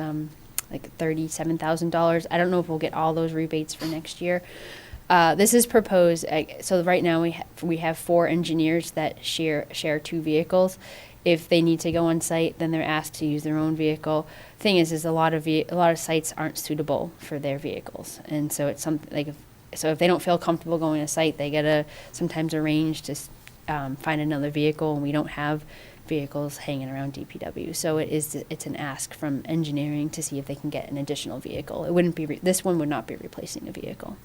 like $37,000. I don't know if we'll get all those rebates for next year. This is proposed. So right now we have 4 engineers that share 2 vehicles. If they need to go on site, then they're asked to use their own vehicle. Thing is a lot of sites aren't suitable for their vehicles, and so it's something if they don't feel comfortable going to site, they gotta sometimes arrange to find another vehicle, and we don't have vehicles hanging around DPW. So it's an ask from engineering to see if they can get an additional vehicle. It wouldn't be, this one would not be replacing a vehicle.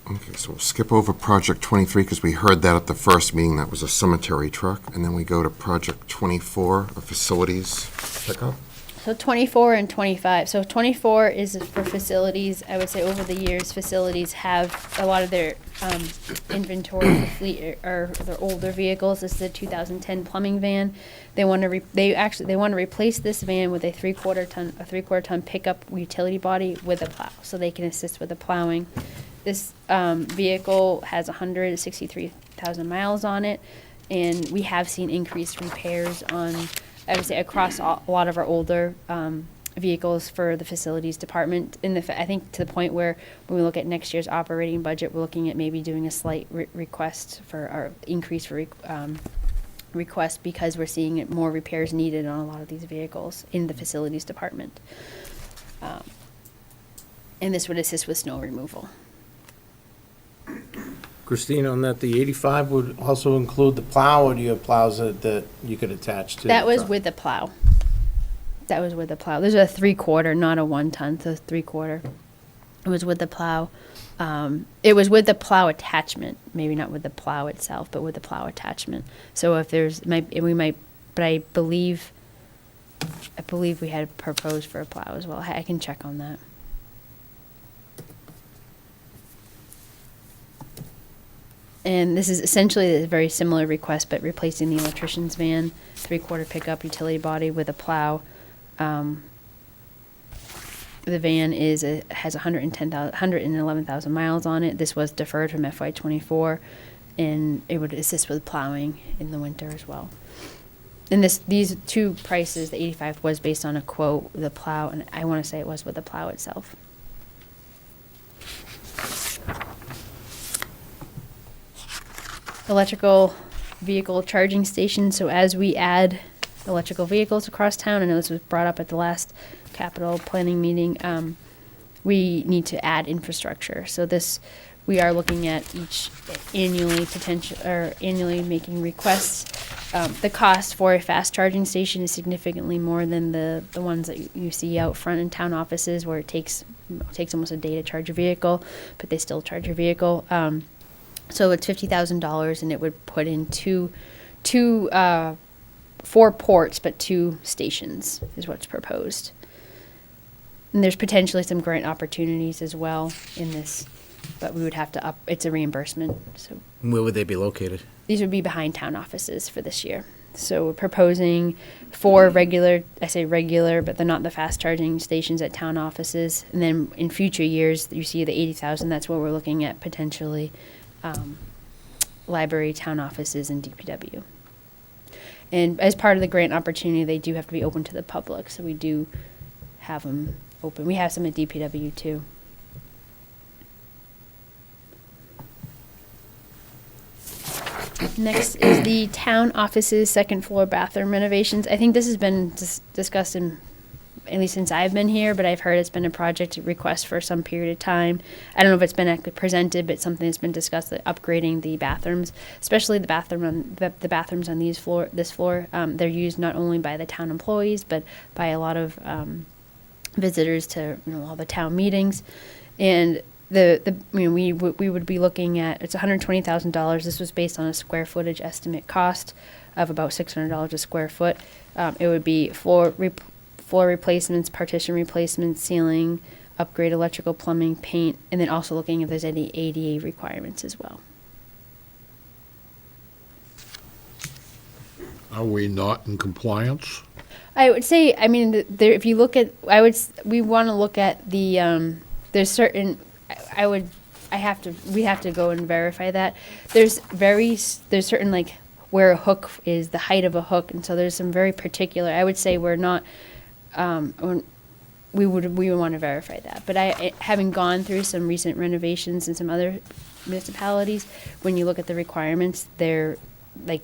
Okay, so we'll skip over Project 23 because we heard that at the first meeting. That was a cemetery truck. And then we go to Project 24, a facilities pickup. So 24 and 25. So 24 is for facilities. I would say over the years, facilities have a lot of their inventory for fleet or their older vehicles. This is a 2010 plumbing van. They want to replace this van with a 3/4 ton pickup utility body with a plow, so they can assist with the plowing. This vehicle has 163,000 miles on it, and we have seen increased repairs on, I would say, across a lot of our older vehicles for the facilities department. I think to the point where when we look at next year's operating budget, we're looking at maybe doing a slight request for our increase for request, because we're seeing more repairs needed on a lot of these vehicles in the facilities department. And this would assist with snow removal. Christine, on that, the 85 would also include the plow, or do you have plows that you could attach to? That the was truck? with the plow. That was with the plow. This is a 3/4, not a 1 ton, so 3/4. It was with the plow. It was with the plow attachment, maybe not with the plow itself, but with the plow attachment. So if but I believe we had proposed for a plow as well. I can check on that. And this is essentially a very similar request, but replacing the electrician's van, 3/4 pickup utility body with a plow. The van has 111,000 miles on it. This was deferred from FY24, and it would assist with plowing in the winter as well. And these 2 prices, the 85 was based on a quote with a plow, and I want to say it was with the plow itself. Electrical vehicle charging station. So as we add electrical vehicles across town, I know this was brought up at the last capital planning meeting, we need to add infrastructure. So we are looking at annually making requests. The cost for a fast charging station is significantly more than the ones that you see out front in town offices, where it takes almost a day to charge your vehicle, but they still charge your vehicle. So it's $50,000, and it would put in 4 ports, but 2 stations is what's proposed. And there's potentially some grant opportunities as well in this But we would have to it's a reimbursement, so. Where would they be located? These would be behind town offices for this year. So we're proposing 4 regular, I say regular, but they're not the fast charging stations at town offices. And then in future years, you see the 80,000, that's what we're looking at potentially, library, town offices, and DPW. And as part of the grant opportunity, they do have to be open to the public, so we do have them open. We have some at DPW too. Next is the town offices second floor bathroom renovations. I think this has been discussed at least since I've been here, but I've heard it's been a project request for some period of time. I don't know if it's been actually presented, but something that's been discussed, that upgrading the bathrooms, especially the bathrooms on this floor. They're used not only by the town employees, but by a lot of visitors to all the town meetings. And we would be looking at, it's $120,000. This was based on a square footage estimate cost of about $600 a square foot. It would be floor replacements, partition replacements, ceiling, upgrade electrical, plumbing, paint, and then also looking if there's any ADA requirements as well. Are we not in compliance? I would say, if you look at, we want to look at the, there's certain, we have to go and verify that. There's certain, like, where a hook is, the height of a hook, and so there's some very particular, I would say we're not, we would want to verify that. But having gone through some recent renovations in some other municipalities, when you look at the requirements, they're, like,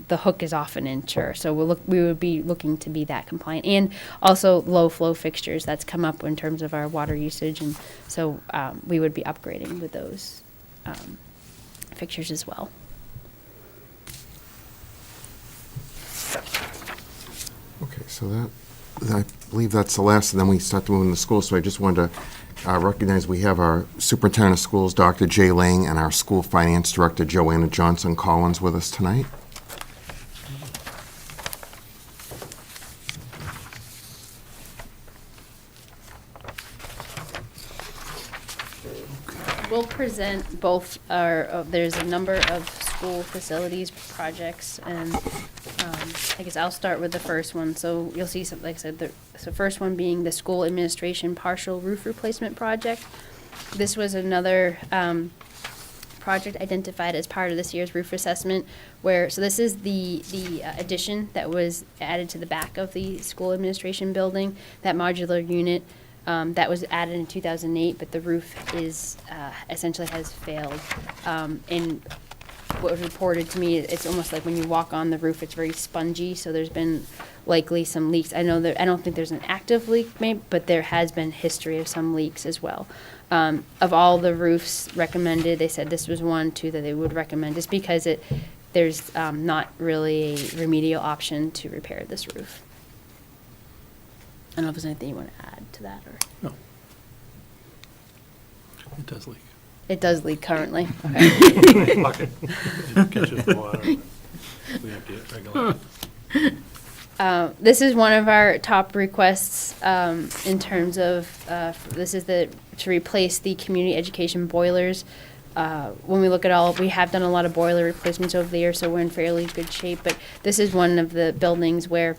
the hook is off an inch, or so we would be looking to be that compliant, and also low flow fixtures that's come up in terms of our water usage, and so we would be upgrading with those fixtures as well. Okay, so I believe that's the last, and then we start to move into school. So I just wanted to recognize we have our superintendent of schools, Dr. Jay Lang, and our school finance director, Joanna Johnson Collins, with us tonight. We'll present both there's a number of school facilities projects, and I guess I'll start with the first one. So you'll see some, like I said, the first one being the school administration partial roof replacement project. This was another project identified as part of this year's roof assessment, so this is the addition that was added to the back of the school administration building, that modular unit. That was added in 2008, but the roof is essentially has failed. And what was reported to me, it's almost like when you walk on the roof, it's very spongy. So there's been likely some leaks. I don't think there's an active leak, but there has been history of some leaks as well. Of all the roofs recommended, they said this was one, too, that they would recommend, just because there's not really a remedial option to repair this roof. I don't know if there's anything you want to add to that, or? No. It does leak. It does leak currently. Okay. It catches the water. We have to regulate. This is one of our top requests in terms of, this is to replace the community education boilers. When we look at we have done a lot of boiler replacements over the years, so we're in fairly good shape, but this is one of the buildings where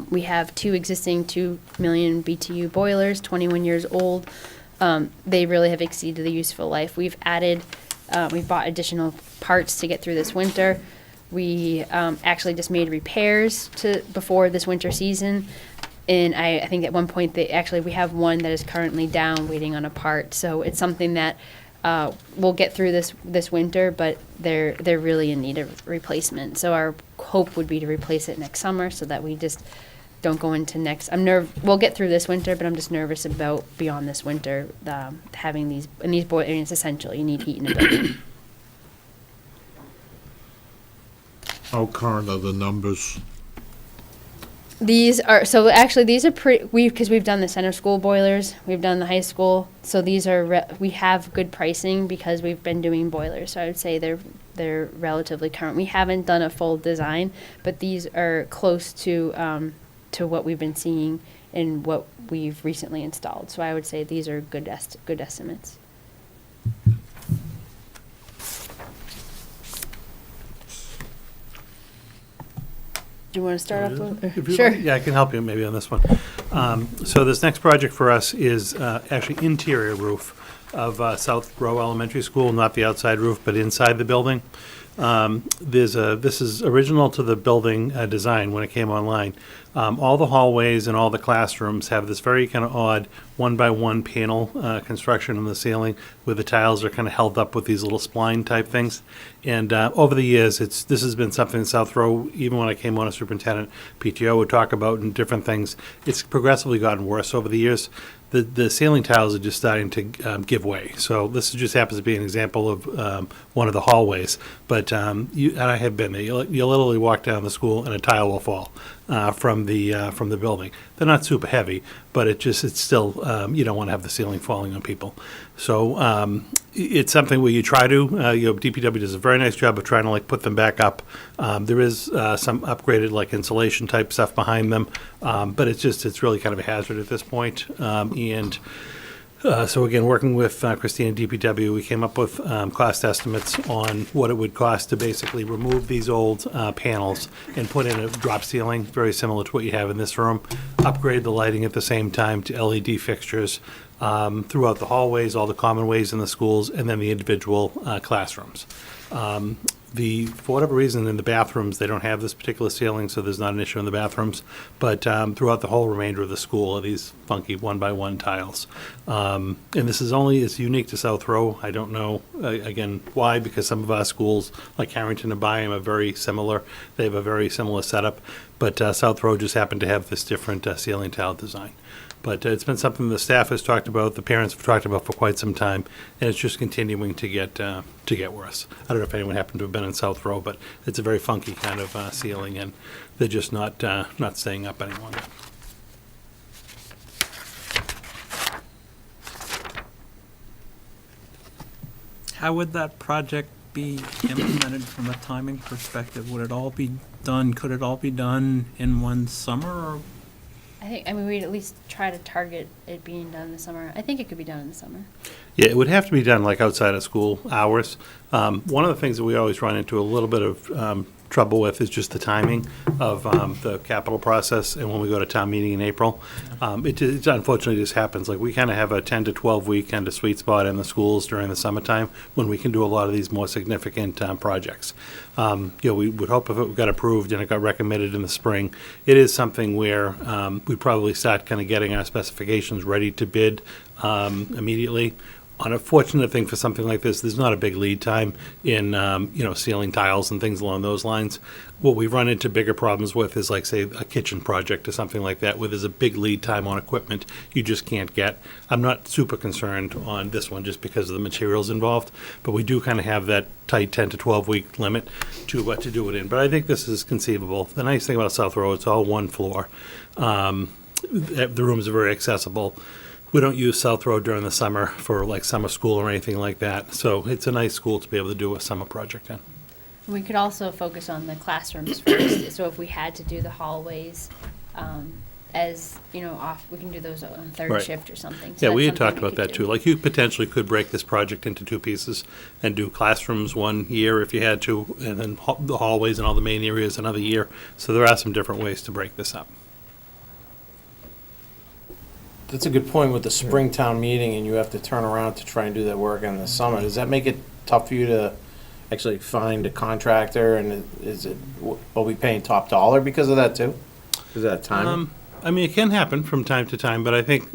we have 2 existing 2 million BTU boilers, 21 years old. They really have exceeded the useful life. We've bought additional parts to get through this winter. We actually just made repairs before this winter season. And I think at one point we have one that is currently down waiting on a part. So it's something that we'll get through this winter, but they're really in need of replacement. So our hope would be to replace it next summer, so that we just don't go into next. We'll get through this winter, but I'm just nervous about beyond this winter having these boilers. It's essential. You need heat in a building. How current are the numbers? These are pretty, because we've done the center school boilers, we've done the high school, so these are, we have good pricing because we've been doing boilers, so I would say they're relatively current. We haven't done a full design, but these are close to what we've been seeing and what we've recently installed, so I would say these are good estimates. Do you want to start off with? If you Sure. like, yeah, I can help you maybe on this one. So this next project for us is actually interior roof of South Row Elementary School, not the outside roof, but inside the building. This is original to the building design when it came online. All the hallways and all the classrooms have this very kind of odd one-by-one panel construction in the ceiling, where the tiles are kind of held up with these little spline type things. And over the years, this has been something in South Row, even when I came on as superintendent, PTO would talk about and different things. It's progressively gotten worse over the years. The ceiling tiles are just starting to give way. So this just happens to be an example of one of the hallways. But and I have been there. You'll literally walk down the school and a tile will fall from the building. They're not super heavy, but it's still you don't want to have the ceiling falling on people. So it's something where you try to. DPW does a very nice job of trying to put them back up. There is some upgraded insulation type stuff behind them, but it's really kind of a hazard at this point. So again, working with Christine and DPW, we came up with cost estimates on what it would cost to basically remove these old panels and put in a drop ceiling, very similar to what you have in this room, upgrade the lighting at the same time to LED fixtures throughout the hallways, all the common ways in the schools, and then the individual classrooms. For whatever reason, in the bathrooms, they don't have this particular ceiling, so there's not an issue in the bathrooms. But throughout the whole remainder of the school are these funky one-by-one tiles. And it's unique to South Row. I don't know, again, why, because some of our schools, like Harrington and Byham, are very similar. They have a very similar setup. But South Row just happened to have this different ceiling tile design. But it's been something the staff has talked about, the parents have talked about for quite some time, and it's just continuing to get worse. I don't know if anyone happened to have been in South Row, but it's a very funky kind of ceiling, and they're just not staying up anymore. How would that project be implemented from a timing perspective? Would it all be done, could it all be done in one summer, or? We'd at least try to target it being done in the summer. I think it could be done in the summer. Yeah, it would have to be done outside of school hours. One of the things that we always run into a little bit of trouble with is just the timing of the capital process and when we go to town meeting in April. It unfortunately just happens. We kind of have a 10 to 12 week kind of sweet spot in the schools during the summertime when we can do a lot of these more significant projects. We would hope if it got approved and it got recommended in the spring, it is something where we probably start kind of getting our specifications ready to bid immediately. On a fortunate thing for something like this, there's not a big lead time in, ceiling tiles and things along those lines. What we run into bigger problems with is say a kitchen project or something like that, where there's a big lead time on equipment you just can't get. I'm not super concerned on this one just because of the materials involved, but we do kind of have that tight 10 to 12 week limit to do it in. But I think this is conceivable. The nice thing about South Row, it's all one floor. The rooms are very accessible. We don't use South Road during the summer for summer school or anything like that. So it's a nice school to be able to do a summer project in. We could also focus on the classrooms first. So if we had to do the hallways, we can do those on third Right. shift or something. So Yeah, we that's had talked something we about that could too. You potentially could break this project into two pieces and do classrooms one year if you had to, and then the hallways and all the main areas another year. So there are some different ways to break this up. That's a good point with the Springtown meeting, and you have to turn around to try and do that work in the summer. Does that make it tough for you to actually find a contractor, and are we paying top dollar because of that too? Is that time? It can happen from time to time, but I think,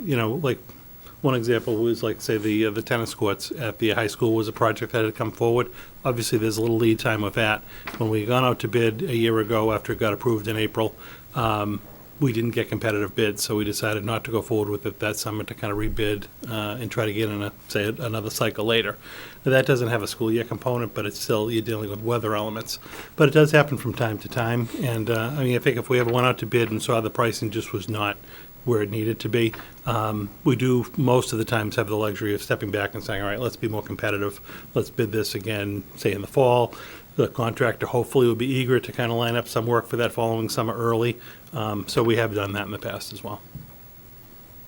one example was say the tennis courts at the high school was a project that had come forward. Obviously, there's a little lead time with that. When we gone out to bid a year ago after it got approved in April, we didn't get competitive bids, so we decided not to go forward with it that summer to kind of rebid and try to get in another cycle later. Now, that doesn't have a school year component, but it's still, you're dealing with weather elements. But it does happen from time to time, and I think if we ever went out to bid and saw the pricing just was not where it needed to be, we do most of the times have the luxury of stepping back and saying, all right, let's be more competitive. Let's bid this again, say in the fall. The contractor hopefully will be eager to kind of line up some work for that following summer early. So we have done that in the past as well.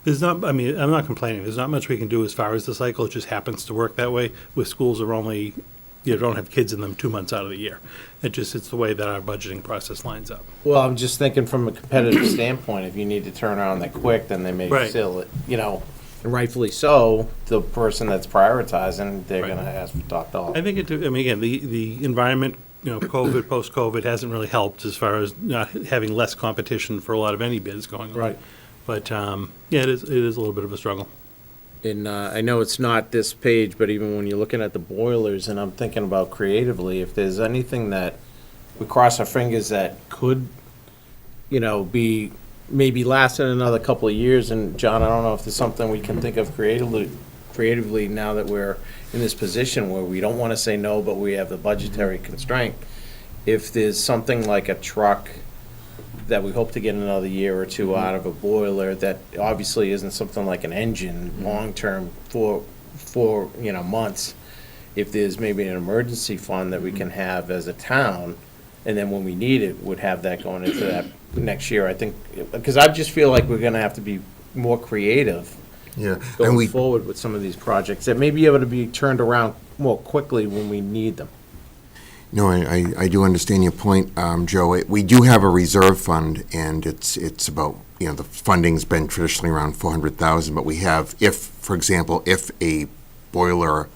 I'm not complaining. There's not much we can do as far as the cycle. It just happens to work that way. With schools are only you don't have kids in them 2 months out of the year. It's the way that our budgeting process lines up. Well, I'm just thinking from a competitive standpoint, if you need to turn around that quick, then they may Right. sell it, and rightfully so, the person that's prioritizing, they're Right. gonna ask for top dollar. I think again, the environment, COVID, post-COVID hasn't really helped as far as not having less competition for a lot of any bids going on. Right. But, yeah, it is a little bit of a struggle. And I know it's not this page, but even when you're looking at the boilers, and I'm thinking about creatively, if there's anything that we cross our fingers that could, be maybe lasting another couple of years, and John, I don't know if there's something we can think of creatively now that we're in this position where we don't want to say no, but we have the budgetary constraint. If there's something like a truck that we hope to get another year or two out of a boiler, that obviously isn't something like an engine, long-term for months. If there's maybe an emergency fund that we can have as a town, and then when we need it, would have that going into that next year, I think, because I just feel like we're gonna have to be more creative Yeah, and going we, forward with some of these projects that may be able to be turned around more quickly when we need them. no, I do understand your point, Joe. We do have a reserve fund, and it's about, the funding's been traditionally around 400,000, but we have, for example, if a boiler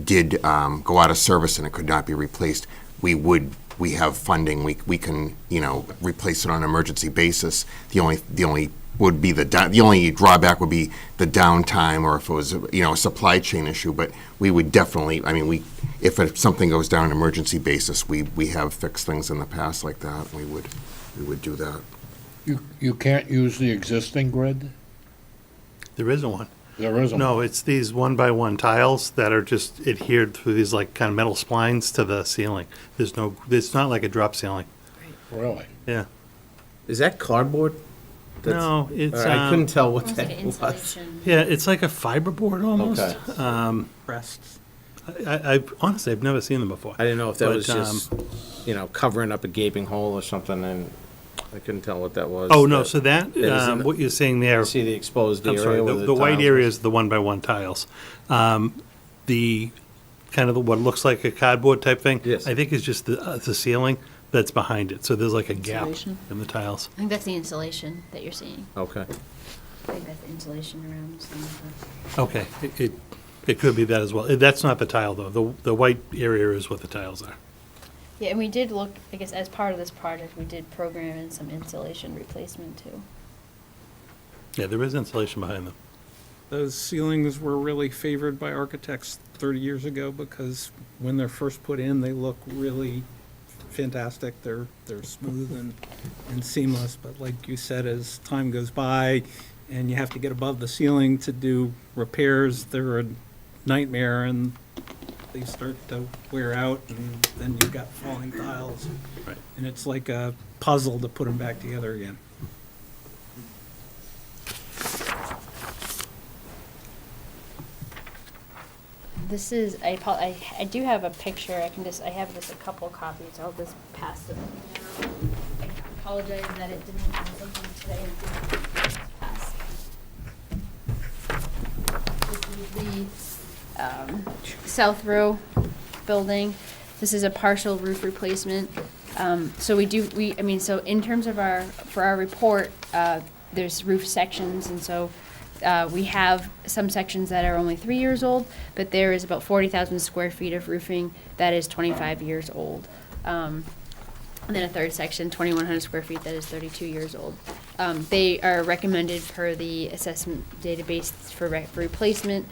did go out of service and it could not be replaced, we have funding, we can, replace it on an emergency basis. The only would be the only drawback would be the downtime, or if it was, a supply chain issue, but we would definitely, if something goes down on an emergency basis, we have fixed things in the past like that, we would do that. You can't use the existing grid? There isn't one. There isn't? No, it's these one-by-one tiles that are just adhered through these like kind of metal splines to the ceiling. It's not like a drop ceiling. Really? Yeah. Is that cardboard? No, it's, I couldn't tell what Almost like that an was. insulation. yeah, it's like a fiberboard almost. Okay. Rests. Honestly, I've never seen them before. I didn't know if that But, was just, covering up a gaping hole or something, and I couldn't tell what that was. Oh, no, so that, It is in the- what you're seeing there, You see the exposed I'm area sorry, where the white tiles area was? is the one-by-one tiles. The kind of what looks like a cardboard type thing, Yes. I think is just the ceiling that's behind it. So there's like a gap Insulation. in the tiles. I think that's the insulation that you're seeing. Okay. I think that's the insulation around some of Okay, it could be that as well. That's not the tile, though. The white area is what the tiles are. Yeah, and we did look, I guess, as part of this project, we did program in some insulation replacement too. Yeah, there is insulation behind them. Those ceilings were really favored by architects 30 years ago because when they're first put in, they look really fantastic. They're smooth and seamless, but like you said, as time goes by and you have to get above the ceiling to do repairs, they're a nightmare and they start to wear out, and then you've got falling tiles. Right. And it's like a puzzle to put them back together again. This is, I do have a picture, I have just a couple copies, I'll just pass them down. I apologize that it didn't have something today. and didn't pass. This is the South Row building. This is a partial roof replacement. So so in terms of for our report, there's roof sections, and so we have some sections that are only 3 years old, but there is about 40,000 square feet of roofing that is 25 years old. And then a third section, 2,100 square feet, that is 32 years old. They are recommended per the assessment database for replacement,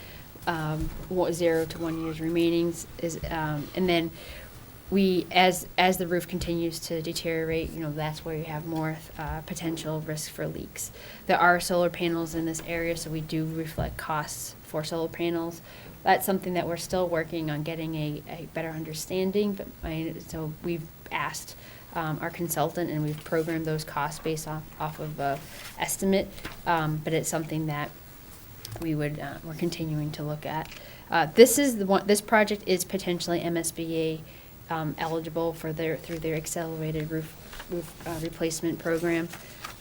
0 to 1 years remaining and then as the roof continues to deteriorate, that's where you have more potential risk for leaks. There are solar panels in this area, so we do reflect costs for solar panels. That's something that we're still working on getting a better understanding, but so we've asked our consultant, and we've programmed those costs based off of estimate, but it's something that we're continuing to look at. This project is potentially MSBA eligible through their accelerated roof replacement program.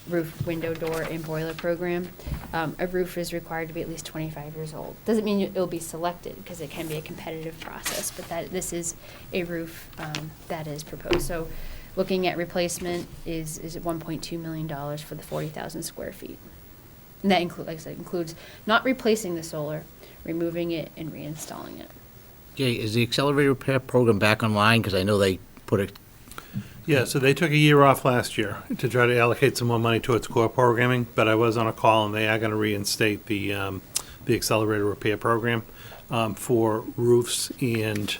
roof, window, door, and boiler program. A roof is required to be at least 25 years old. Doesn't mean it'll be selected, because it can be a competitive process, but this is a roof that is proposed. So looking at replacement is at $1.2 million for the 40,000 square feet. And that includes, like I said, includes not replacing the solar, removing it and reinstalling it. Okay, is the accelerated repair program back online? Because I know they put it, Yeah, so they took a year off last year to try to allocate some more money towards core programming, but I was on a call and they are gonna reinstate the accelerated repair program, for roofs and,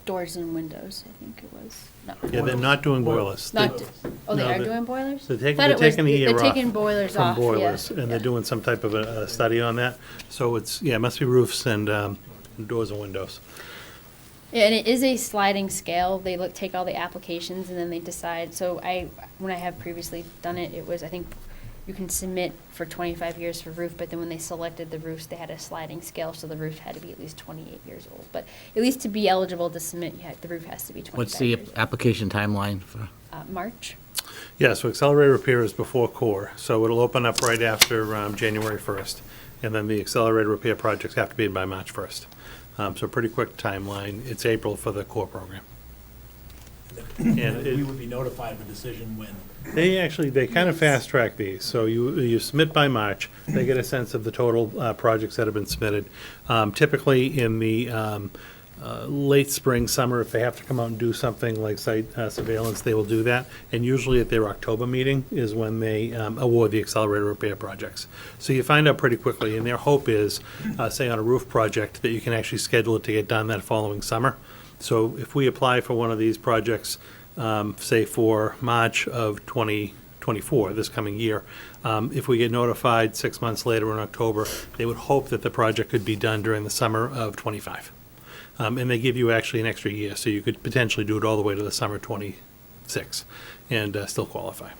Doors and windows, I think it was. No. yeah, they're not doing boilers. They- Not, oh, they No, are they- doing boilers? They're Thought it was- taking a year off. They're taking boilers From off, yeah. boilers, and they're Yeah. doing some type of a study on that. So it's, yeah, it must be roofs and doors and windows. Yeah, and it is a sliding scale. They take all the applications and then they decide. So when I have previously done it, it was, I think, you can submit for 25 years for roof, but then when they selected the roofs, they had a sliding scale, so the roof had to be at least 28 years old. But at least to be eligible to submit, the roof has to be 25 what's the years old. application timeline for? March? Yeah, so accelerated repair is before core, so it'll open up right after January 1st. And then the accelerated repair projects have to be in by March 1st. So pretty quick timeline. It's April for the core program. And We would be notified of a decision when. They kind of fast track these, so you submit by March, they get a sense of the total projects that have been submitted. Typically in the late spring, summer, if they have to come out and do something like site surveillance, they will do that. And usually at their October meeting is when they award the accelerated repair projects. So you find out pretty quickly, and their hope is, say on a roof project, that you can actually schedule it to get done that following summer. So if we apply for one of these projects, say for March of 2024, this coming year, if we get notified 6 months later in October, they would hope that the project could be done during the summer of '25. And they give you actually an extra year, so you could potentially do it all the way to the summer '26 and still qualify.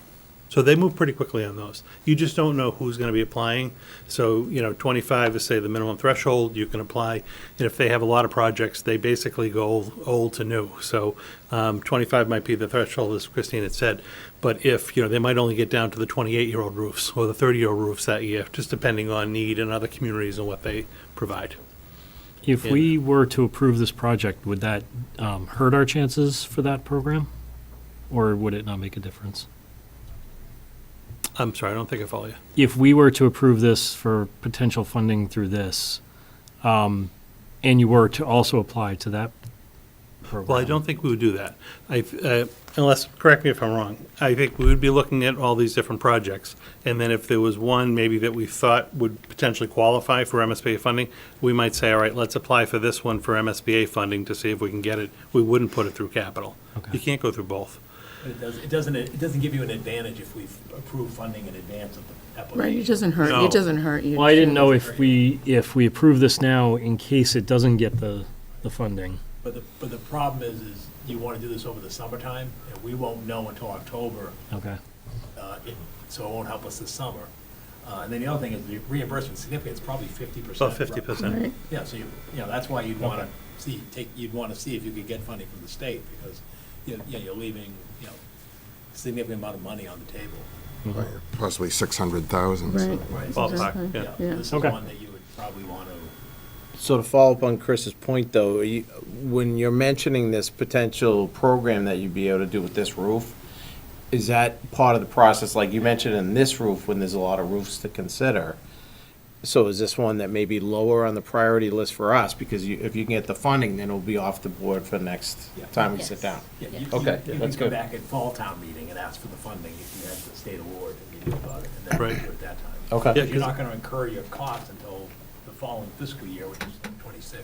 So they move pretty quickly on those. You just don't know who's going to be applying. So, 25 is, say, the minimum threshold, you can apply. And if they have a lot of projects, they basically go old to new. So 25 might be the threshold, as Christine had said. But if, they might only get down to the 28-year-old roofs or the 30-year-old roofs that year, just depending on need in other communities and what they provide. If we were to approve this project, would that hurt our chances for that program? Or would it not make a difference? I'm sorry, I don't think I follow you. If we were to approve this for potential funding through this, and you were to also apply to that program. Well, I don't think we would do that. Unless, correct me if I'm wrong, I think we would be looking at all these different projects. And then if there was one maybe that we thought would potentially qualify for MSBA funding, we might say, all right, let's apply for this one for MSBA funding to see if we can get it. We wouldn't put it through capital. Okay. You can't go through both. But it doesn't give you an advantage if we've approved funding in advance of the application. Right, it doesn't hurt, No. it doesn't hurt you. Well, I didn't know if we approve this now in case it doesn't get the funding. But the problem is you want to do this over the summertime, and we won't know until October, Okay. so it won't help us this summer. And then the other thing is the reimbursement significant, it's probably 50%. About 50%. Right. Yeah, so that's why you'd want to see if you could get funding from the state, because, you're leaving, significant amount of money on the table. Possibly 600,000. so- Right. Ballpark, Exactly. yeah. Yeah. This is Okay. one that you would probably want to. So to follow up on Chris's point, though, when you're mentioning this potential program that you'd be able to do with this roof, is that part of the process, like you mentioned in this roof, when there's a lot of roofs to consider? So is this one that may be lower on the priority list for us? Because if you can get the funding, then it'll be off the board for next time we sit Yes. down. Yeah, Yeah. you Okay, can that's come good. back at fall town meeting and ask for the funding if you have the state award and you knew about it, and then Right. do it at that time. Okay. Yeah, You're not going to incur your costs until the following fiscal year, which is '26.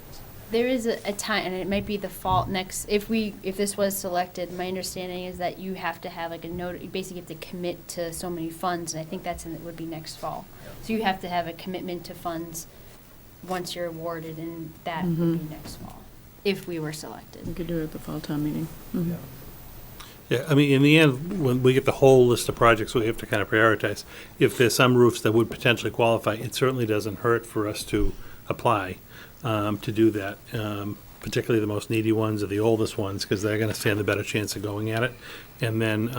There is a time, and it might be the fall next, if this was selected, my understanding is that you have to have like a note, you basically have to commit to so many funds, and I think it would be next fall. So you have to have a commitment to funds once you're awarded, and that would be next fall, if we were We selected. could do it at the fall town meeting. Mhm. Yeah, I mean, in the end, when we get the whole list of projects, we have to kind of prioritize. If there's some roofs that would potentially qualify, it certainly doesn't hurt for us to apply to do that. particularly the most needy ones or the oldest ones, because they're gonna stand a better chance of going at it. And then,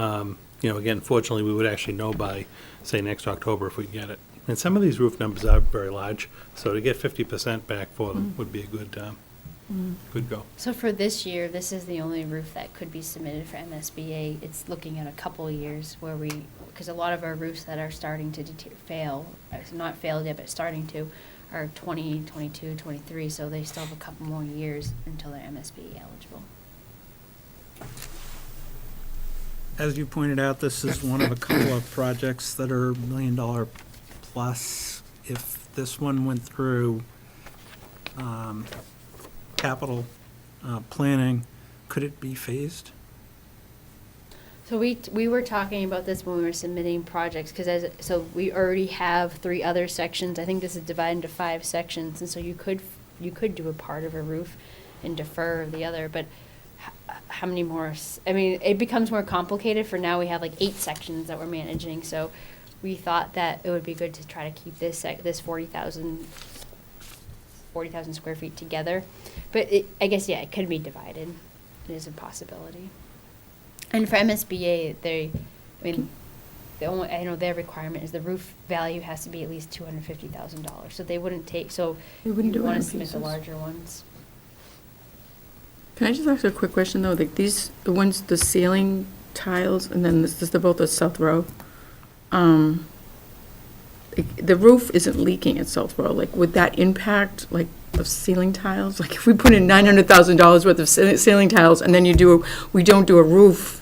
again, fortunately, we would actually know by, say, next October if we get it. And some of these roof numbers are very large, so to get 50% back for them would be a good go. So for this year, this is the only roof that could be submitted for MSBA. It's looking at a couple of years where because a lot of our roofs that are starting to fail, not failed yet, but starting to, are 20, 22, 23, so they still have a couple more years until they're MSBA eligible. As you pointed out, this is one of a couple of projects that are $1 million plus. If this one went through capital planning, could it be phased? So we were talking about this when we were submitting projects, because so we already have 3 other sections. I think this is divided into 5 sections, and so you could do a part of a roof and defer the other, but how many more? I mean, it becomes more complicated. For now, we have like 8 sections that we're managing, so we thought that it would be good to try to keep this 40,000 square feet together. But I guess, yeah, it could be divided. It is a possibility. And for MSBA, I know their requirement is the roof value has to be at least $250,000. So they wouldn't They wouldn't do it want in to submit the pieces. larger ones. Can I just ask a quick question, though? Like the ones, the ceiling tiles, and then this is both the South Row. The roof isn't leaking at South Row. Like, would that impact, like, the ceiling tiles? Like, if we put in $900,000 worth of ceiling tiles, and then we don't do a roof,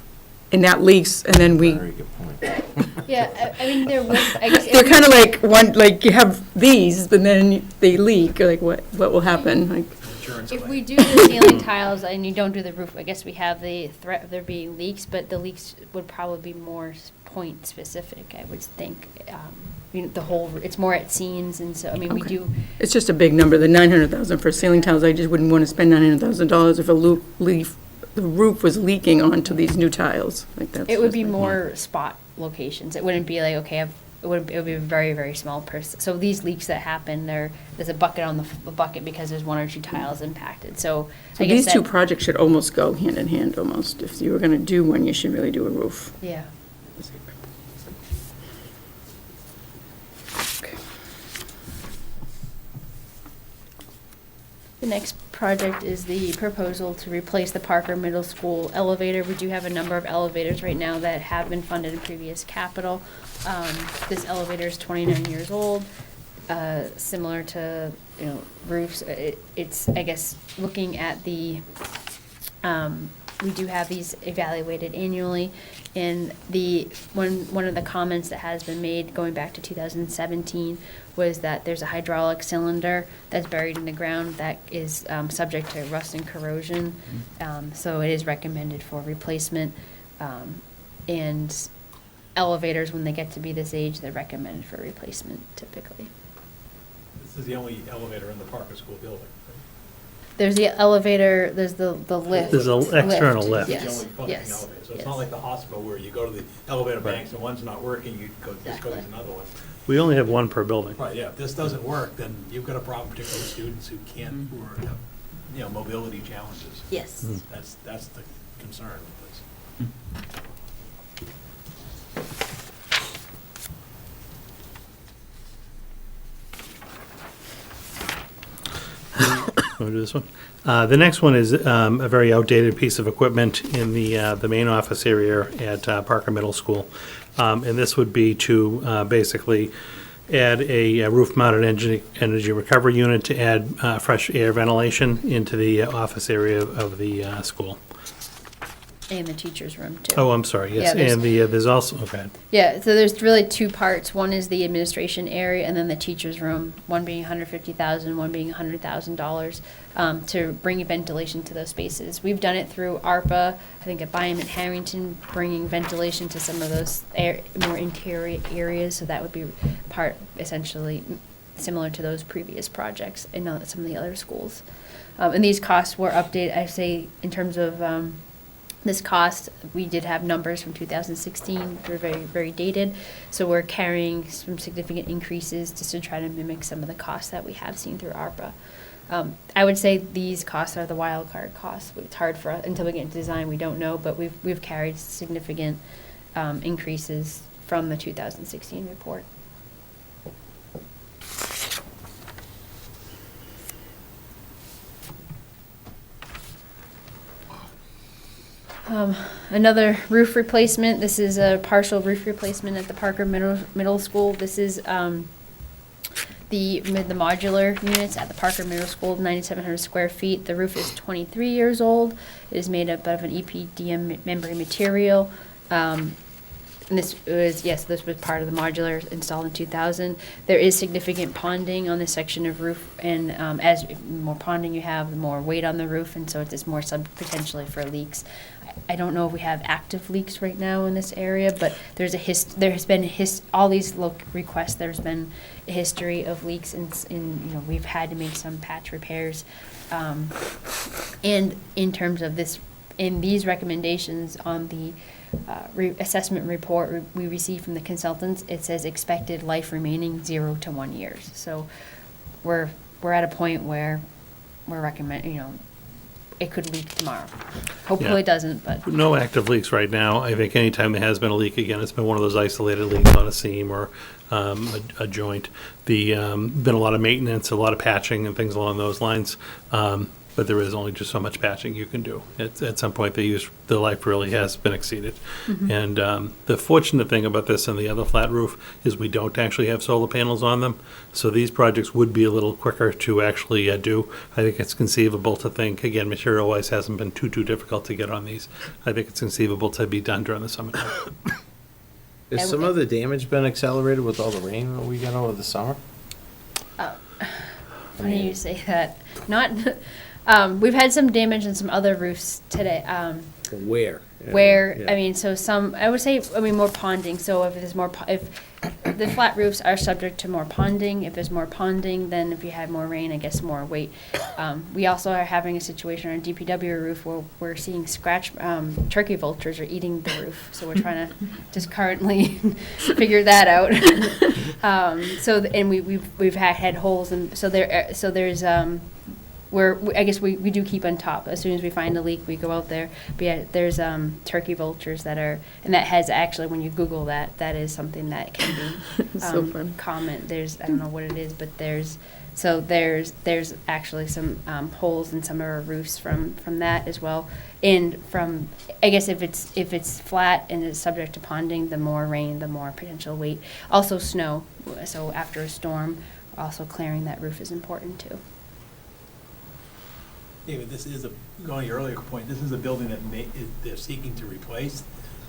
and that leaks, and then we, Very good point. Yeah, I mean, there would, I guess. they're kind of like one, like, you have these, but then they leak, like, what will happen? Like, Insurance If claim. we do the ceiling tiles and you don't do the roof, I guess we have the threat of there being leaks, but the leaks would probably be more point specific, I would think. It's more at seams, and so, I mean, we Okay. do, it's just a big number, the 900,000 for ceiling tiles. I just wouldn't want to spend $900,000 if the roof was leaking onto these new tiles. Like, that's it would just be like- more spot locations. It wouldn't be like, okay, it would be a very, very small so these leaks that happen, there's a bucket on the bucket because there's 1 or 2 tiles impacted, so So I guess these two that, projects should almost go hand in hand, almost. If you were going to do one, you should really do a roof. yeah. The next project is the proposal to replace the Parker Middle School elevator. We do have a number of elevators right now that have been funded in previous capital. This elevator is 29 years old, similar to, roofs. It's, I guess, looking at the, we do have these evaluated annually. And one of the comments that has been made going back to 2017 was that there's a hydraulic cylinder that's buried in the ground that is subject to rust and corrosion. So it is recommended for replacement. And elevators, when they get to be this age, they're recommended for replacement typically. This is the only elevator in the Parker School building. There's the elevator, there's the lift. There's an external lift. It's the Yes, only functioning yes, elevator. So it's yes. not like the hospital where you go to the elevator banks and one's not working, you go, just go to Exactly. another one. We only have one per building. Right, yeah, if this doesn't work, then you've got a problem, particularly with students who can't, who have, mobility challenges. Yes. That's the concern with this. Want to do this one? The next one is a very outdated piece of equipment in the main office area at Parker Middle School. And this would be to basically add a roof-mounted energy recovery unit to add fresh air ventilation into the office area of the school. And the teacher's room too. Oh, I'm sorry, yes. Yeah, And there's also, okay. Yeah, so there's really 2 parts. One is the administration area and then the teacher's room, one being $150,000, one being $100,000, to bring ventilation to those spaces. We've done it through ARPA, I think at Byam and Harrington, bringing ventilation to some of those more interior areas, so that would be part, essentially, similar to those previous projects in some of the other schools. And these costs were updated, I say, in terms of, this cost, we did have numbers from 2016, they're very, very dated, so we're carrying some significant increases just to try to mimic some of the costs that we have seen through ARPA. I would say these costs are the wild card costs. It's hard for us, until we get into design, we don't know, but we've carried significant increases from the 2016 report. Another roof replacement. This is a partial roof replacement at the Parker Middle School. This is the modular units at the Parker Middle School, 9,700 square feet. The roof is 23 years old. It is made up of an EPDM membrane material. And this was part of the modular installed in 2000. There is significant ponding on this section of roof, and as more ponding you have, the more weight on the roof, and so it's more potentially for leaks. I don't know if we have active leaks right now in this area, but there has been all these requests. There's been a history of leaks, and we've had to make some patch repairs. And in terms of this, in these recommendations on the assessment report we received from the consultants, it says expected life remaining 0 to 1 years. So we're at a point where we're recommending, it could leak tomorrow. Hopefully Yeah. it doesn't, but. No active leaks right now. I think anytime there has been a leak, again, it's been one of those isolated leaks on a seam or a joint. Been a lot of maintenance, a lot of patching and things along those lines. But there is only just so much patching you can do. At some point, the life really has been exceeded. Mm-hmm. And the fortunate thing about this and the other flat roof is we don't actually have solar panels on them. So these projects would be a little quicker to actually do. I think it's conceivable to think, again, material-wise hasn't been too difficult to get on these. I think it's conceivable to be done during the summertime. Has some of the damage been accelerated with all the rain that we got over the summer? Funny you say that. Not, we've had some damage on some other roofs today. Where? So some, I would say, more ponding. So if there's more, if the flat roofs are subject to more ponding, if there's more ponding, then if you have more rain, I guess more weight. We also are having a situation on a DPW roof where we're seeing turkey vultures are eating the roof. So we're trying to just currently figure that out. We've had holes, and there's I guess we do keep on top. As soon as we find a leak, we go out there. But yeah, there's turkey vultures that are, and that has actually, when you Google that, that is something that can be So funny. common. I don't know what it is, but there's actually some holes in some of our roofs from that as well. And from, I guess if it's flat and it's subject to ponding, the more rain, the more potential weight. Also snow. So after a storm, also clearing that roof is important too. David, going to your earlier point, this is a building that they're seeking to replace.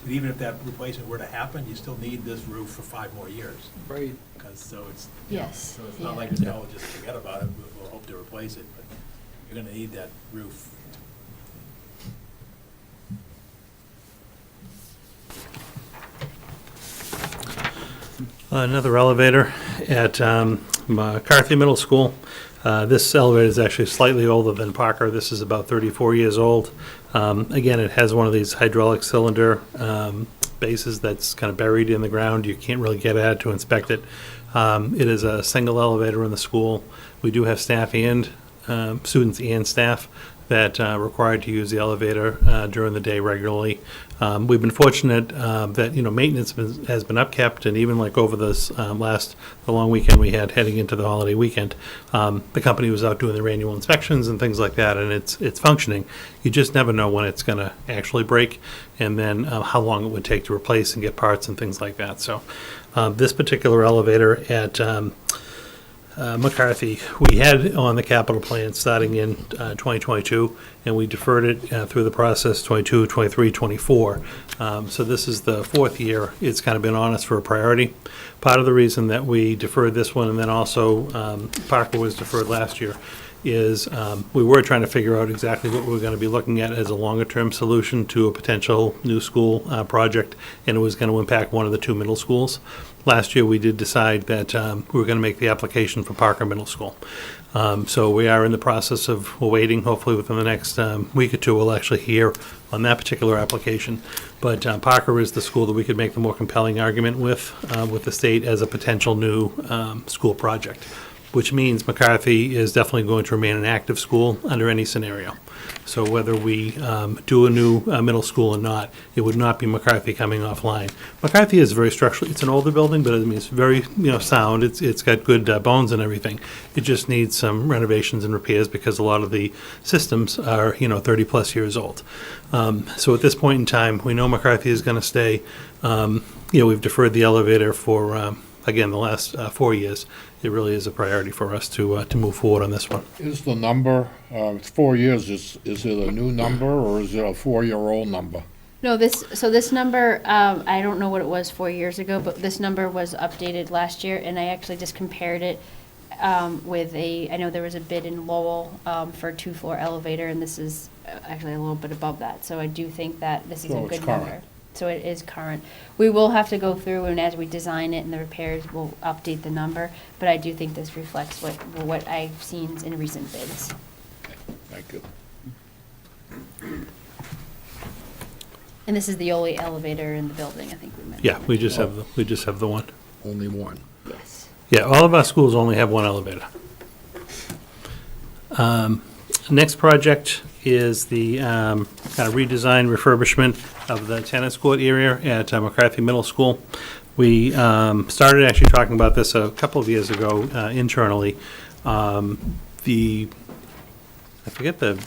But even if that replacement were to happen, you still need this roof for 5 more years. Right. So it's, Yes, so it's not yeah. like, just forget about it, we'll hope to replace it, but you're gonna need that roof. Another elevator at McCarthy Middle School. This elevator is actually slightly older than Parker. This is about 34 years old. Again, it has one of these hydraulic cylinder bases that's kind of buried in the ground. You can't really get at it to inspect it. It is a single elevator in the school. We do have staff and students and staff that are required to use the elevator during the day regularly. We've been fortunate that, maintenance has been upkept, and even like over this the long weekend we had heading into the holiday weekend, the company was out doing their annual inspections and things like that, and it's functioning. You just never know when it's going to actually break, and then how long it would take to replace and get parts and things like that. So this particular elevator at McCarthy, we had on the capital plan starting in 2022, and we deferred it through the process 22, 23, 24. So this is the 4th year it's kind of been on us for a priority. Part of the reason that we deferred this one, and then also Parker was deferred last year, is we were trying to figure out exactly what we were going to be looking at as a longer-term solution to a potential new school project, and it was going to impact one of the 2 middle schools. Last year, we did decide that we were going to make the application for Parker Middle School. So we are in the process of waiting. Hopefully within the next week or 2, we'll actually hear on that particular application. But Parker is the school that we could make the more compelling argument with the state as a potential new school project. which means McCarthy is definitely going to remain an active school under any scenario. So whether we do a new middle school or not, it would not be McCarthy coming offline. McCarthy is very structural, it's an older building, but I mean, it's very, sound, it's got good bones and everything. It just needs some renovations and repairs because a lot of the systems are, 30-plus years old. So at this point in time, we know McCarthy is going to stay. We've deferred the elevator for, again, the last 4 years. It really is a priority for us to move forward on this one. Is the number, it's 4 years, is it a new number or is it a 4-year-old number? No, this number, I don't know what it was 4 years ago, but this number was updated last year, and I actually just compared it with I know there was a bid in Lowell for a 2-floor elevator, and this is actually a little bit above that, so I do think that this is So a it's good current. number. So it is current. We will have to go through, and as we design it and the repairs, we'll update the number, but I do think this reflects what I've seen in recent bids. Thank you. And this is the only elevator in the building, I think we mentioned. Yeah, we just have the one. Only one. Yes. Yeah, all of our schools only have one elevator. Next project is the kind of redesign refurbishment of the tennis court area at McCarthy Middle School. We started actually talking about this a couple of years ago internally. I forget the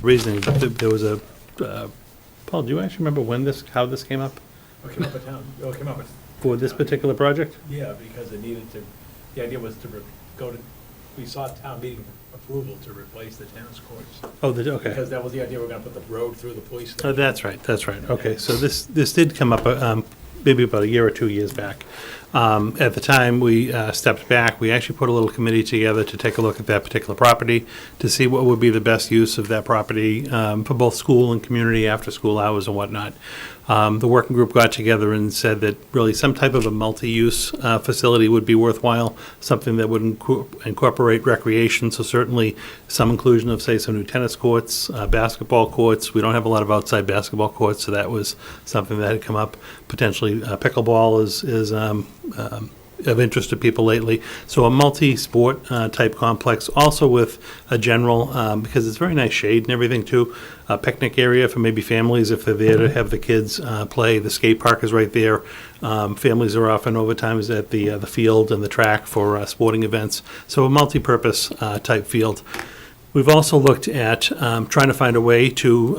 reasoning, but there was a, Paul, do you actually remember how this came up It came up at town, it came up at, for this particular project? yeah, because it needed to, the idea was to we sought town meeting approval to replace the tennis courts. Oh, okay. Because that was the idea, we're gonna put the road through the police station. That's right. Okay, so this did come up maybe about a year or 2 years back. At the time, we stepped back. We actually put a little committee together to take a look at that particular property to see what would be the best use of that property for both school and community after school hours and whatnot. The working group got together and said that really some type of a multi-use facility would be worthwhile, something that would incorporate recreation, so certainly some inclusion of, say, some new tennis courts, basketball courts. We don't have a lot of outside basketball courts, so that was something that had come up. Potentially pickleball is of interest to people lately. So a multi-sport type complex, also with a general, because it's very nice shade and everything too, a picnic area for maybe families if they're there to have the kids play. The skate park is right there. Families are often overtimes at the field and the track for sporting events. So a multi-purpose type field. We've also looked at trying to find a way to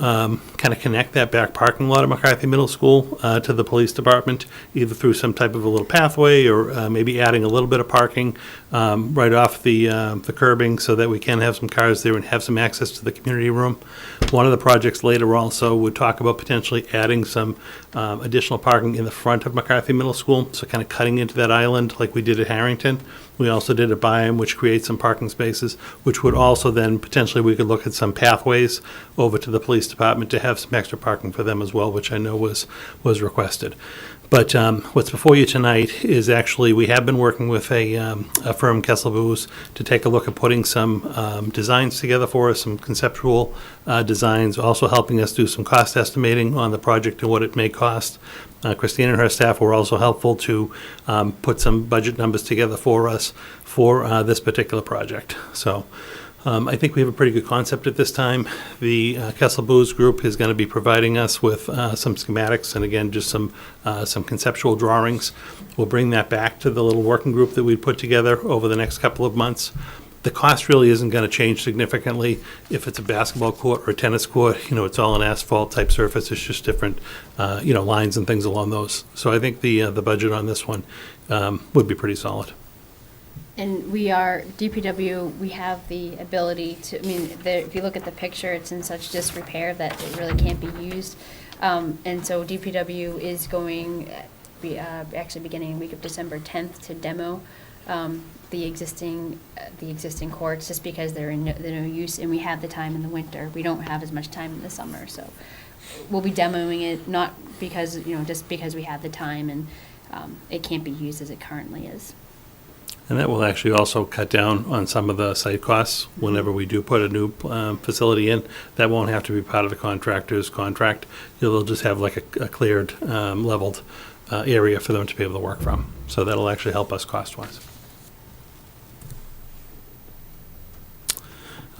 kind of connect that back parking lot of McCarthy Middle School to the police department, either through some type of a little pathway or maybe adding a little bit of parking right off the curbing so that we can have some cars there and have some access to the community room. One of the projects later also would talk about potentially adding some additional parking in the front of McCarthy Middle School, so kind of cutting into that island like we did at Harrington. We also did at Byham, which creates some parking spaces, which would also then potentially we could look at some pathways over to the police department to have some extra parking for them as well, which I know was requested. But what's before you tonight is actually, we have been working with a firm, Kessel Booz, to take a look at putting some designs together for us, some conceptual designs, also helping us do some cost estimating on the project and what it may cost. Christine and her staff were also helpful to put some budget numbers together for us for this particular project. So I think we have a pretty good concept at this time. The Kessel Booz group is going to be providing us with some schematics and again just some conceptual drawings. We'll bring that back to the little working group that we put together over the next couple of months. The cost really isn't going to change significantly. If it's a basketball court or a tennis court, it's all an asphalt type surface. It's just different, lines and things along those. So I think the budget on this one would be pretty solid. And we are, DPW, we have the ability to, if you look at the picture, it's in such disrepair that it really can't be used. And so DPW is going, actually beginning week of December 10th to demo the existing courts, just because they're no use, and we have the time in the winter. We don't have as much time in the summer, so we'll be demoing it, not because, just because we have the time and it can't be used as it currently is. And that will actually also cut down on some of the site costs whenever we do put a new facility in. That won't have to be part of the contractor's contract. They'll just have like a cleared, leveled area for them to be able to work from. So that'll actually help us cost-wise.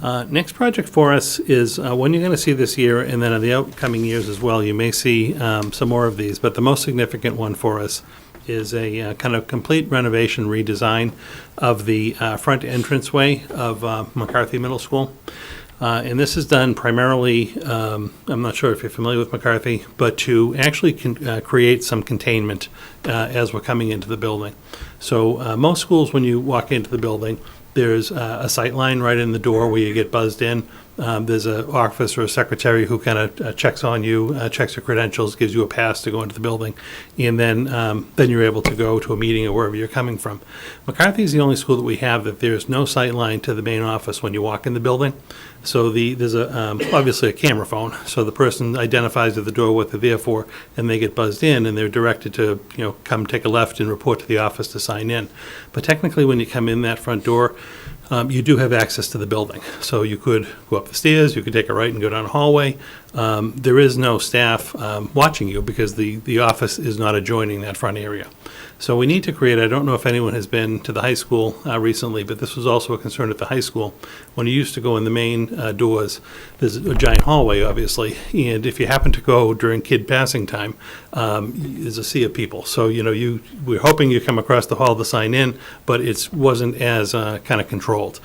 Next project for us is one you're going to see this year, and then in the upcoming years as well, you may see some more of these. But the most significant one for us is a kind of complete renovation redesign of the front entranceway of McCarthy Middle School. And this is done primarily, I'm not sure if you're familiar with McCarthy, but to actually create some containment as we're coming into the building. So most schools, when you walk into the building, there's a sight line right in the door where you get buzzed in. There's an office or a secretary who kind of checks on you, checks your credentials, gives you a pass to go into the building, and then you're able to go to a meeting or wherever you're coming from. McCarthy is the only school that we have that there's no sight line to the main office when you walk in the building. So there's obviously a camera phone, so the person identifies at the door what they're there for, and they get buzzed in, and they're directed to come take a left and report to the office to sign in. But technically, when you come in that front door, you do have access to the building. So you could go up the stairs, you could take a right and go down a hallway. There is no staff watching you because the office is not adjoining that front area. So we need to create, I don't know if anyone has been to the high school recently, but this was also a concern at the high school. When you used to go in the main doors, there's a giant hallway, obviously, and if you happen to go during kid passing time, there's a sea of people. So, we're hoping you come across the hall to sign in, but it wasn't as kind of controlled.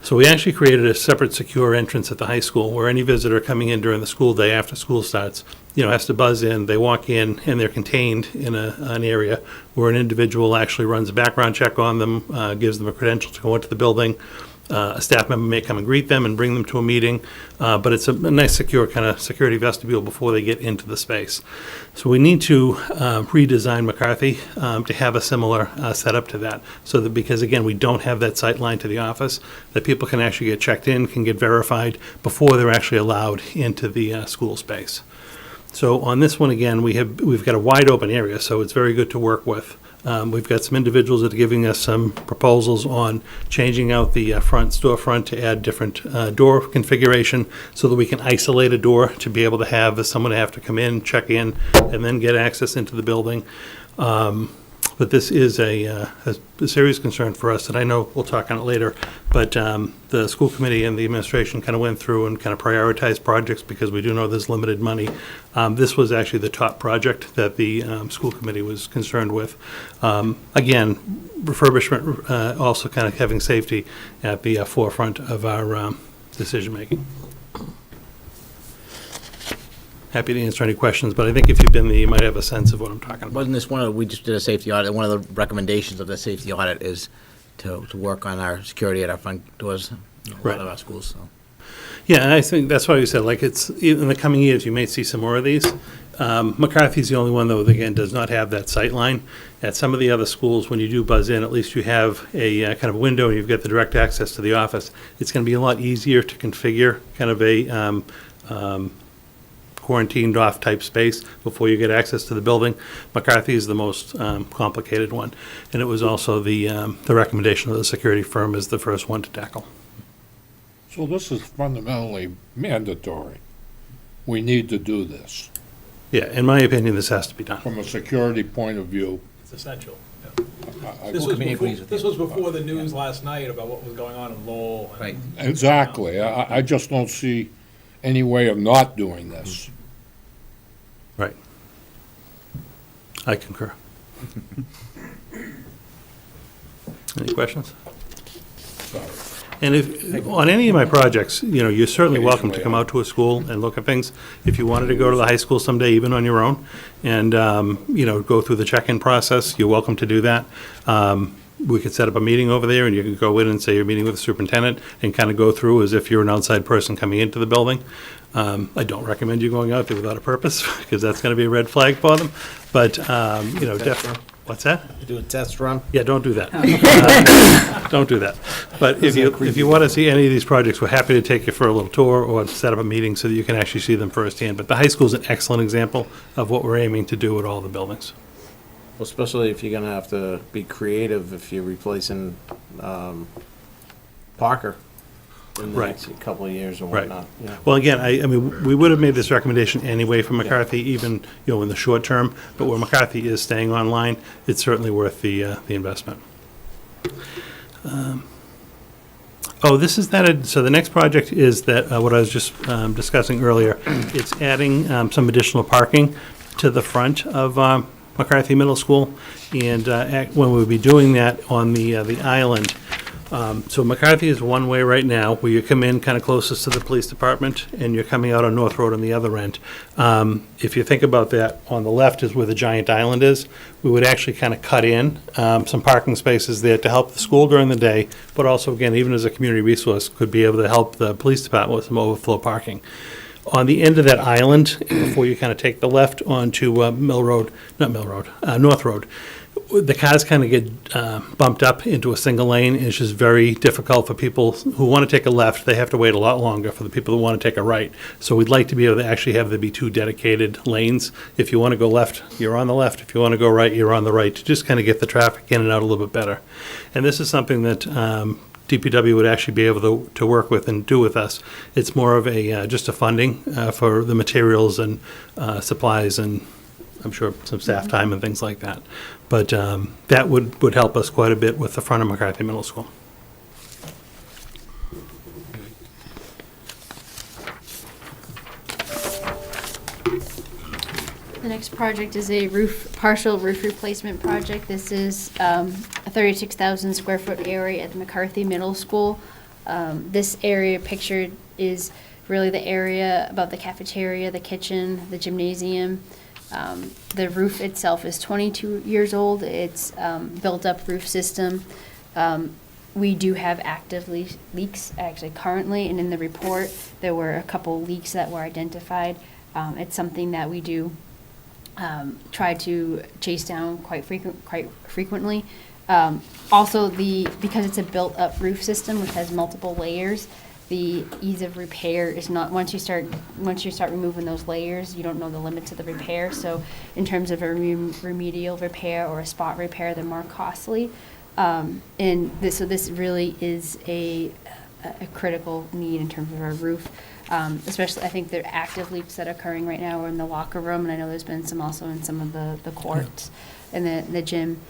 So we actually created a separate secure entrance at the high school where any visitor coming in during the school day after school starts, has to buzz in. They walk in and they're contained in an area where an individual actually runs a background check on them, gives them a credential to go into the building. A staff member may come and greet them and bring them to a meeting, but it's a nice secure kind of security vestibule before they get into the space. So we need to redesign McCarthy to have a similar setup to that, so that, because again, we don't have that sight line to the office, that people can actually get checked in, can get verified before they're actually allowed into the school space. So on this one, again, we've got a wide open area, so it's very good to work with. We've got some individuals that are giving us some proposals on changing out the front storefront to add different door configuration so that we can isolate a door to be able to have someone have to come in, check in, and then get access into the building. But this is a serious concern for us, and I know we'll talk on it later, but the school committee and the administration kind of went through and kind of prioritized projects because we do know there's limited money. This was actually the top project that the school committee was concerned with. Again, refurbishment, also kind of having safety at the forefront of our decision-making. Happy to answer any questions, but I think if you've been there, you might have a sense of what I'm talking about. Wasn't this we just did a safety audit, one of the recommendations of the safety audit is to work on our security at our front doors, in a Right. lot of our schools, so. Yeah, and I think that's why we said, it's, in the coming years, you may see some more of these. McCarthy's the only one, though, that, again, does not have that sight line. At some of the other schools, when you do buzz in, at least you have a kind of window, and you've got the direct access to the office. It's going to be a lot easier to configure kind of a quarantined off type space before you get access to the building. McCarthy is the most complicated one, and it was also the recommendation of the security firm as the first one to tackle. So this is fundamentally mandatory. We need to do this. Yeah, in my opinion, this has to be done. From a security point of view, It's essential. I- This School committee agrees with this you. was before the news last night about what was going on in Lowell. and- Right. exactly. I just don't see any way of not doing this. Right. I concur. Any questions? Sorry. And if, on any of my projects, you're certainly welcome to come out to a school and look at things. If you wanted to go to the high school someday, even on your own, and, go through the check-in process, you're welcome to do that. We could set up a meeting over there, and you could go in and say you're meeting with the superintendent and kind of go through as if you're an outside person coming into the building. I don't recommend you going out there without a purpose, because that's going to be a red flag for them. But, definitely. What's that? Do a test run? Yeah, don't do that. Don't do that. But if you want to see any of these projects, we're happy to take you for a little tour or set up a meeting so that you can actually see them firsthand. But the high school is an excellent example of what we're aiming to do at all the buildings. Well, especially if you're gonna have to be creative if you're replacing, Parker in the Right. next couple of years or Right. whatnot. Yeah. Well, again, I mean, we would have made this recommendation anyway for McCarthy, even, in the short term, but where McCarthy is staying online, it's certainly worth the investment. Oh, this is that, so the next project is that, what I was just discussing earlier. It's adding some additional parking to the front of McCarthy Middle School. And when we'll be doing that on the island, so McCarthy is one way right now, where you come in kind of closest to the police department, and you're coming out on North Road on the other end. If you think about that, on the left is where the giant island is. We would actually kind of cut in some parking spaces there to help the school during the day, but also, again, even as a community resource, could be able to help the police department with some overflow parking. On the end of that island, before you kind of take the left onto North Road, the cars kind of get bumped up into a single lane. It's just very difficult for people who want to take a left. They have to wait a lot longer for the people who want to take a right. So we'd like to be able to actually have there be two dedicated lanes. If you want to go left, you're on the left. If you want to go right, you're on the right, to just kind of get the traffic in and out a little bit better. And this is something that DPW would actually be able to work with and do with us. It's more of a just a funding for the materials and supplies, and I'm sure some staff time and things like that. But that would help us quite a bit with the front of McCarthy Middle School. The next project is a partial roof replacement project. This is a 36,000 square foot area at the McCarthy Middle School. This area pictured is really the area above the cafeteria, the kitchen, the gymnasium. The roof itself is 22 years old. It's built-up roof system. We do have active leaks actually currently, and in the report, there were a couple leaks that were identified. It's something that we do try to chase down quite frequently. Also, because it's a built-up roof system which has multiple layers, the ease of repair is not, once you start removing those layers, you don't know the limits of the repair. So in terms of a remedial repair or a spot repair, they're more costly. So this really is a critical need in terms of our roof. Especially, I think the active leaks that are occurring right now are in the locker room, and I know there's been some also in some of the courts and the gym.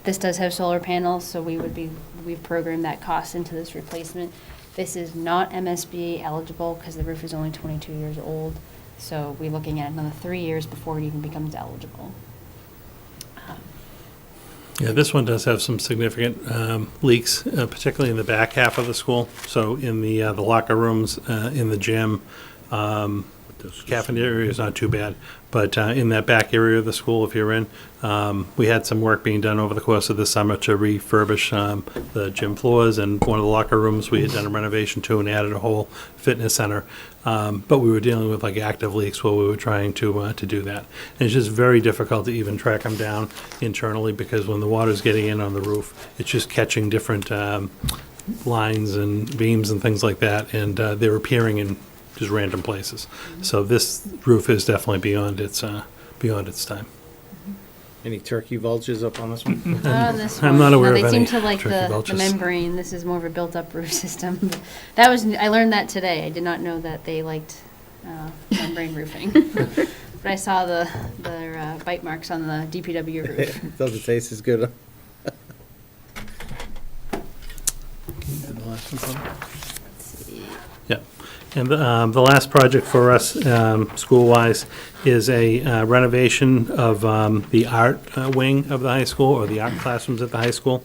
This does have solar panels, so we've programmed that cost into this replacement. This is not MSBA eligible because the roof is only 22 years old, so we're looking at another 3 years before it even becomes eligible. Yeah, this one does have some significant leaks, particularly in the back half of the school. So in the locker rooms, in the gym, cafeteria is not too bad, but in that back area of the school, if you're in, we had some work being done over the course of the summer to refurbish the gym floors, and one of the locker rooms we had done a renovation to and added a whole fitness center. But we were dealing with like active leaks while we were trying to do that. And it's just very difficult to even track them down internally, because when the water's getting in on the roof, it's just catching different lines and beams and things like that, and they're appearing in just random places. So this roof is definitely beyond its time. Any turkey vultures up on this one? Not on this one. I'm not aware No, of they any seem to like turkey the vultures. membrane. This is more of a built-up roof system. I learned that today. I did not know that they liked membrane roofing. But I saw their bite marks on the DPW roof. Doesn't taste as good. Yeah. And the last project for us, school-wise, is a renovation of the art wing of the high school, or the art classrooms at the high school.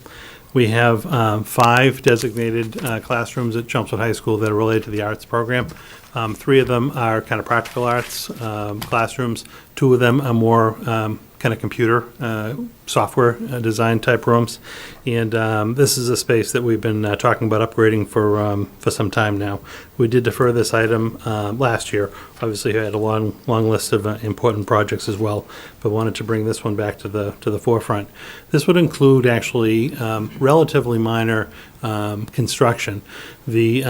We have 5 designated classrooms at Chelmsford High School that are related to the arts program. 3 of them are kind of practical arts classrooms. 2 of them are more kind of computer software design type rooms. And this is a space that we've been talking about upgrading for some time now. We did defer this item last year. Obviously, we had a long list of important projects as well, but wanted to bring this one back to the forefront. This would include actually relatively minor construction. The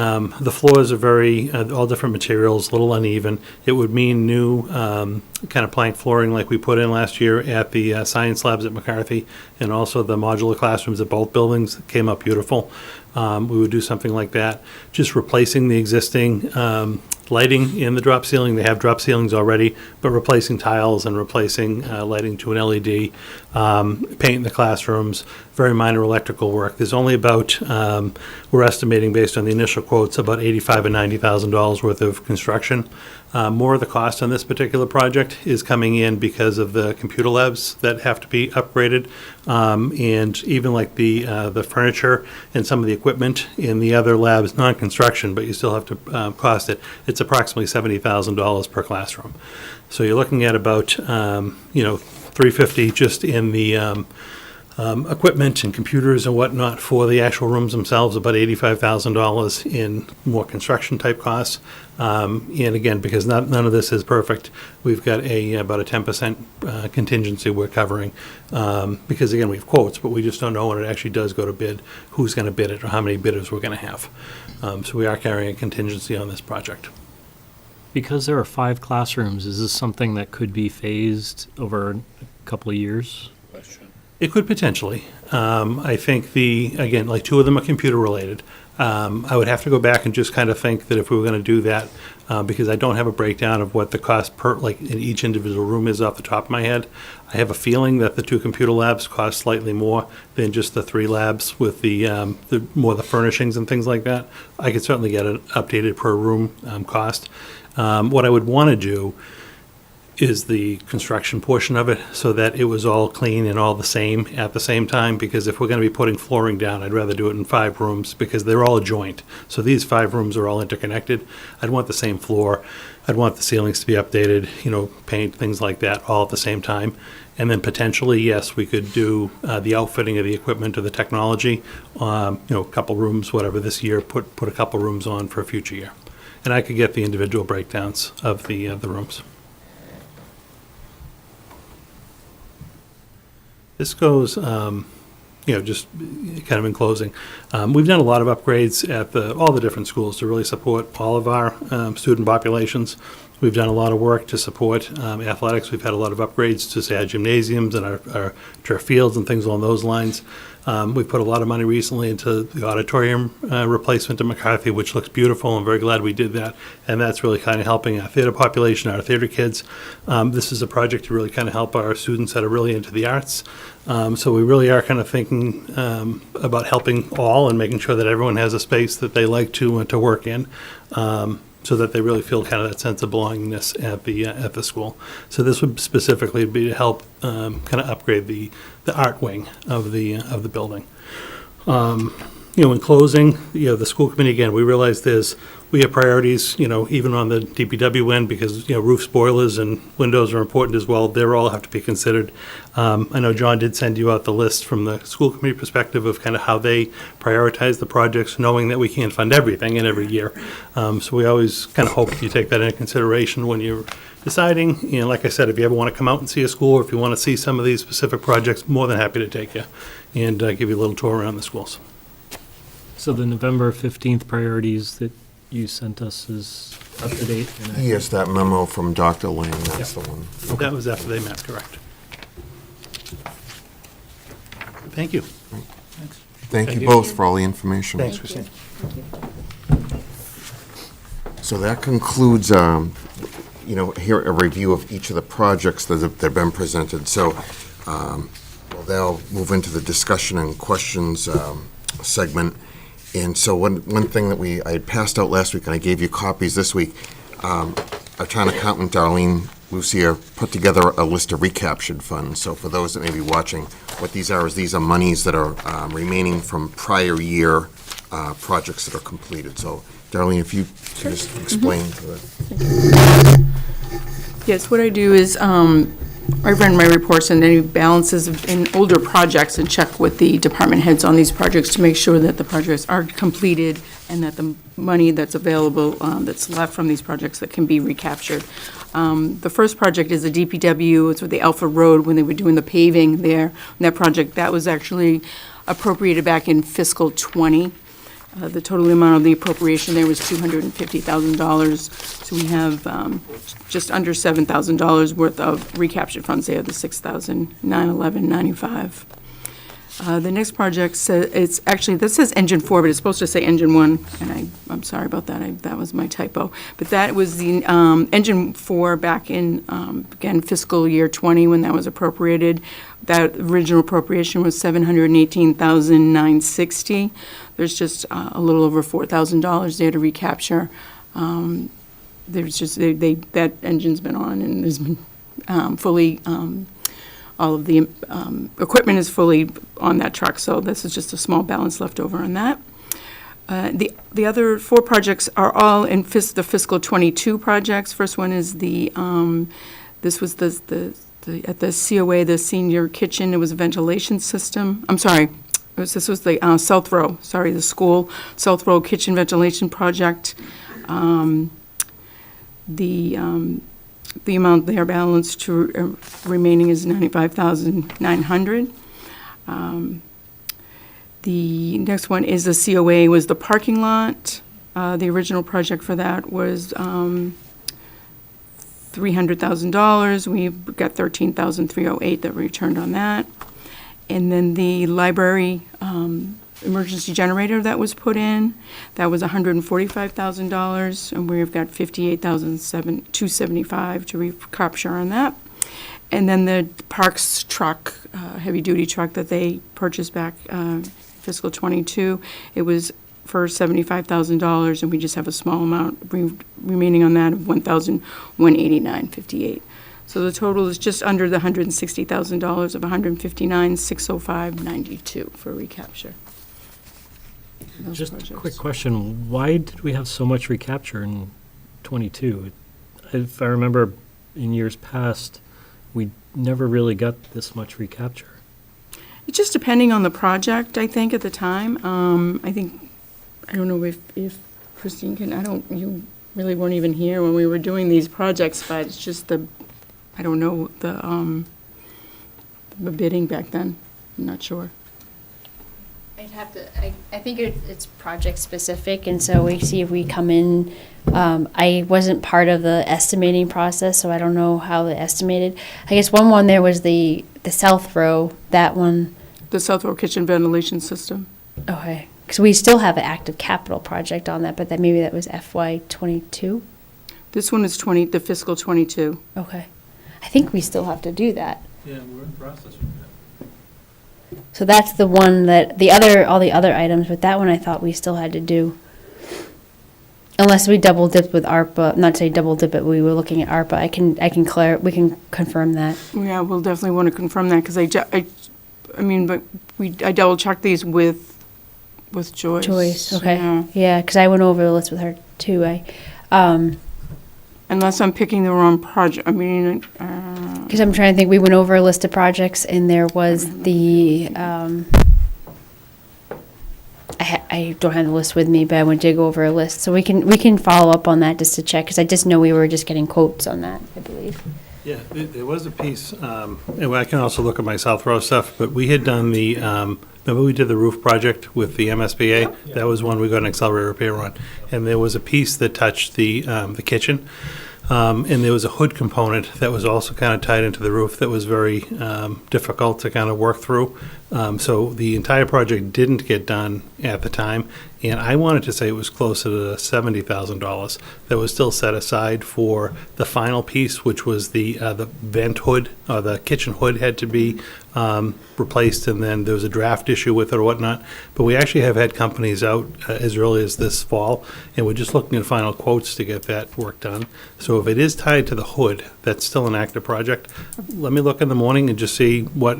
floors are very all different materials, a little uneven. It would mean new kind of plank flooring like we put in last year at the science labs at McCarthy, and also the modular classrooms at both buildings. It came up beautiful. We would do something like that, just replacing the existing lighting in the drop ceiling. They have drop ceilings already, but replacing tiles and replacing lighting to an LED, paint in the classrooms, very minor electrical work. There's only about, we're estimating based on the initial quotes, about $85,000 and $90,000 worth of construction. More of the cost on this particular project is coming in because of the computer labs that have to be upgraded, and even like the furniture and some of the equipment in the other labs, non-construction, but you still have to cost it. It's approximately $70,000 per classroom. So you're looking at about $350 just in the equipment and computers and whatnot for the actual rooms themselves, about $85,000 in more construction type costs. And again, because none of this is perfect, we've got about a 10% contingency we're covering. Because again, we have quotes, but we just don't know when it actually does go to bid, who's going to bid it or how many bidders we're going to have. So we are carrying a contingency on this project. Because there are 5 classrooms, is this something that could be phased over a couple of years? It could potentially. I think again, like 2 of them are computer related. I would have to go back and just kind of think that if we were going to do that, because I don't have a breakdown of what the cost per, like in each individual room is off the top of my head. I have a feeling that the 2 computer labs cost slightly more than just the 3 labs with the more the furnishings and things like that. I could certainly get an updated per room cost. What I would want to do is the construction portion of it so that it was all clean and all the same at the same time, because if we're going to be putting flooring down, I'd rather do it in 5 rooms because they're all a joint. So these 5 rooms are all interconnected. I'd want the same floor. I'd want the ceilings to be updated, paint, things like that, all at the same time. And then potentially, yes, we could do the outfitting of the equipment or the technology, a couple rooms, whatever, this year, put a couple rooms on for a future year. And I could get the individual breakdowns of the rooms. This goes, just kind of in closing. We've done a lot of upgrades at all the different schools to really support all of our student populations. We've done a lot of work to support athletics. We've had a lot of upgrades to, say, our gymnasiums and our turf fields and things along those lines. We've put a lot of money recently into the auditorium replacement at McCarthy, which looks beautiful. I'm very glad we did that. And that's really kind of helping our theater population, our theater kids. This is a project to really kind of help our students that are really into the arts. So we really are kind of thinking about helping all and making sure that everyone has a space that they like to work in. So that they really feel kind of that sense of belongingness at the school. So this would specifically be to help kind of upgrade the art wing of the building. In closing, the school committee, again, we realize we have priorities, even on the DPW end, because, roof spoilers and windows are important as well. They all have to be considered. I know John did send you out the list from the school committee perspective of kind of how they prioritize the projects, knowing that we can't fund everything in every year. So we always kind of hope you take that into consideration when you're deciding. Like I said, if you ever want to come out and see a school, or if you want to see some of these specific projects, more than happy to take you and give you a little tour around the schools. So the November 15th priorities that you sent us is up to date? Yes, that memo from Dr. Lang, that's the one. That was after they met, correct. Thank you. Thank you both for all the information. Thanks, Christine. So that concludes, here a review of each of the projects that have been presented. So we'll now move into the discussion and questions segment. And so one thing that I had passed out last week, and I gave you copies this week, our town accountant, Darlene Lucia, put together a list of recaptured funds. So for those that may be watching, what these are monies that are remaining from prior year projects that are completed. So Darlene, if you could just explain to the... Yes, what I do is, I run my reports and any balances in older projects and check with the department heads on these projects to make sure that the projects are completed and that the money that's available, that's left from these projects that can be recaptured. The first project is the DPW. It's with the Alpha Road when they were doing the paving there. And that project, that was actually appropriated back in fiscal '20. The total amount of the appropriation there was $250,000. So we have just under $7,000 worth of recaptured funds there, the $6,911.95. The next project says, it's actually, this says engine 4, but it's supposed to say engine 1, and I'm sorry about that, that was my typo. But that was the engine 4 back in, again, fiscal year 20, when that was appropriated. That original appropriation was $718,960. There's just a little over $4,000 there to recapture. There's just, that engine's been on and has been fully, all of the equipment is fully on that truck, so this is just a small balance left over on that. The other 4 projects are all in the fiscal '22 projects. First one is this was at the COA, the senior kitchen. It was a ventilation system. I'm sorry. This was the South Row. Sorry, the school South Row kitchen ventilation project. The amount there balanced to remaining is $95,900. The next one is the COA, was the parking lot. The original project for that was $300,000. We've got $13,308 that we returned on that. And then the library emergency generator that was put in, that was $145,000, and we've got $58,275 to recapture on that. And then the parks truck, heavy-duty truck that they purchased back fiscal '22, it was for $75,000, and we just have a small amount remaining on that of $1,189.58. So the total is just under the $160,000 of $159,605.92 for recapture. Those Just a projects. quick question, why did we have so much recapture in '22? If I remember in years past, we never really got this much recapture. It's just depending on the project, I think, at the time. I don't know if Christine can, you really weren't even here when we were doing these projects, but it's just the bidding back then. I'm not sure. I'd have to, I think it's project specific, and so we see if we come in, I wasn't part of the estimating process, so I don't know how they estimated. I guess one there was the South Row, that one. The South Row kitchen ventilation system. Okay, because we still have an active capital project on that, but maybe that was FY '22? This one is the fiscal '22. Okay. I think we still have to do that. Yeah, we're in the process of that. So that's the one that, all the other items, but that one I thought we still had to do. Unless we double dipped with ARPA, not to say double dip it, we were looking at ARPA, we can confirm that. Yeah, we'll definitely want to confirm that, because I double checked these with Joyce. Joyce, okay. Yeah. Yeah, because I went over the list with her too. Unless I'm picking the wrong project, Because I'm trying to think, we went over a list of projects, and there was the, I don't have the list with me, but I went to go over a list. So we can follow up on that just to check, because I just know we were just getting quotes on that, I believe. Yeah, there was a piece, and I can also look at my South Row stuff, but we had done the, remember we did the roof project with the MSBA? That was one we got an accelerated repair on. And there was a piece that touched the kitchen. And there was a hood component that was also kind of tied into the roof that was very difficult to kind of work through. So the entire project didn't get done at the time, and I wanted to say it was closer to $70,000 that was still set aside for the final piece, which was the vent hood, or the kitchen hood had to be replaced, and then there was a draft issue with it or whatnot. But we actually have had companies out as early as this fall, and we're just looking at final quotes to get that work done. So if it is tied to the hood, that's still an active project. Let me look in the morning and just see what.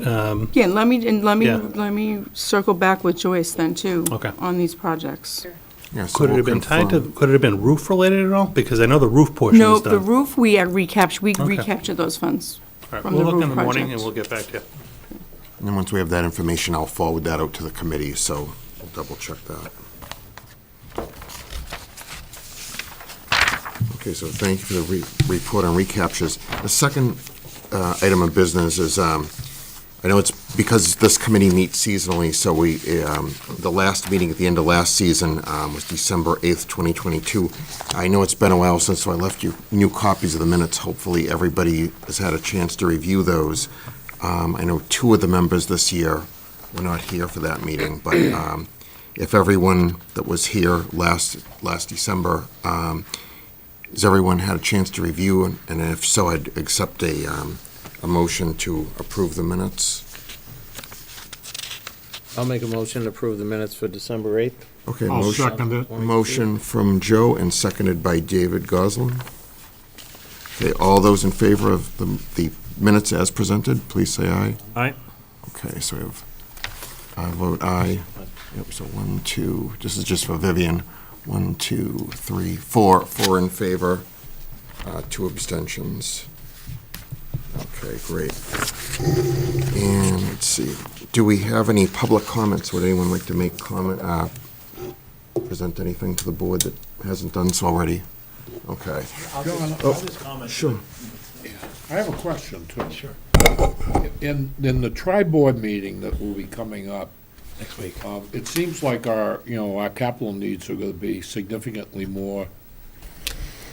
Yeah, let me circle back with Joyce then too. Okay. On these projects. Yeah, so Could it we'll have been tied to? confirm. Could it have been roof related at all? Because I know the roof portion No, is done. the roof we recaptured. We Okay. recaptured those funds All right, from we'll the look in roof the morning and project. we'll get back to you. And then once we have that information, I'll forward that out to the committee, so we'll double check that. Okay, so thank you for the report on recaptures. The second item of business is, I know it's because this committee meets seasonally, so we, the last meeting at the end of last season was December 8th, 2022. I know it's been a while since, so I left you new copies of the minutes. Hopefully, everybody has had a chance to review those. I know two of the members this year were not here for that meeting, but if everyone that was here last December, has everyone had a chance to review? And if so, I'd accept a motion to approve the minutes. I'll make a motion to approve the minutes for December 8th. Okay, I'll motion. second it. Motion from Joe and seconded by David Goslin. Okay, all those in favor of the minutes as presented, please say aye. Aye. Okay, so we have, I vote aye. Yep, so 1, 2, this is just for Vivian. 1, 2, 3, 4. 4 in favor, 2 abstentions. Okay, great. And let's see, do we have any public comments? Would anyone like to make comment, present anything to the board that hasn't done so already? Okay. I'll just comment. Sure. I have a question, too. Sure. In the tri-board meeting that will be coming up, Next week. it seems like our capital needs are gonna be significantly more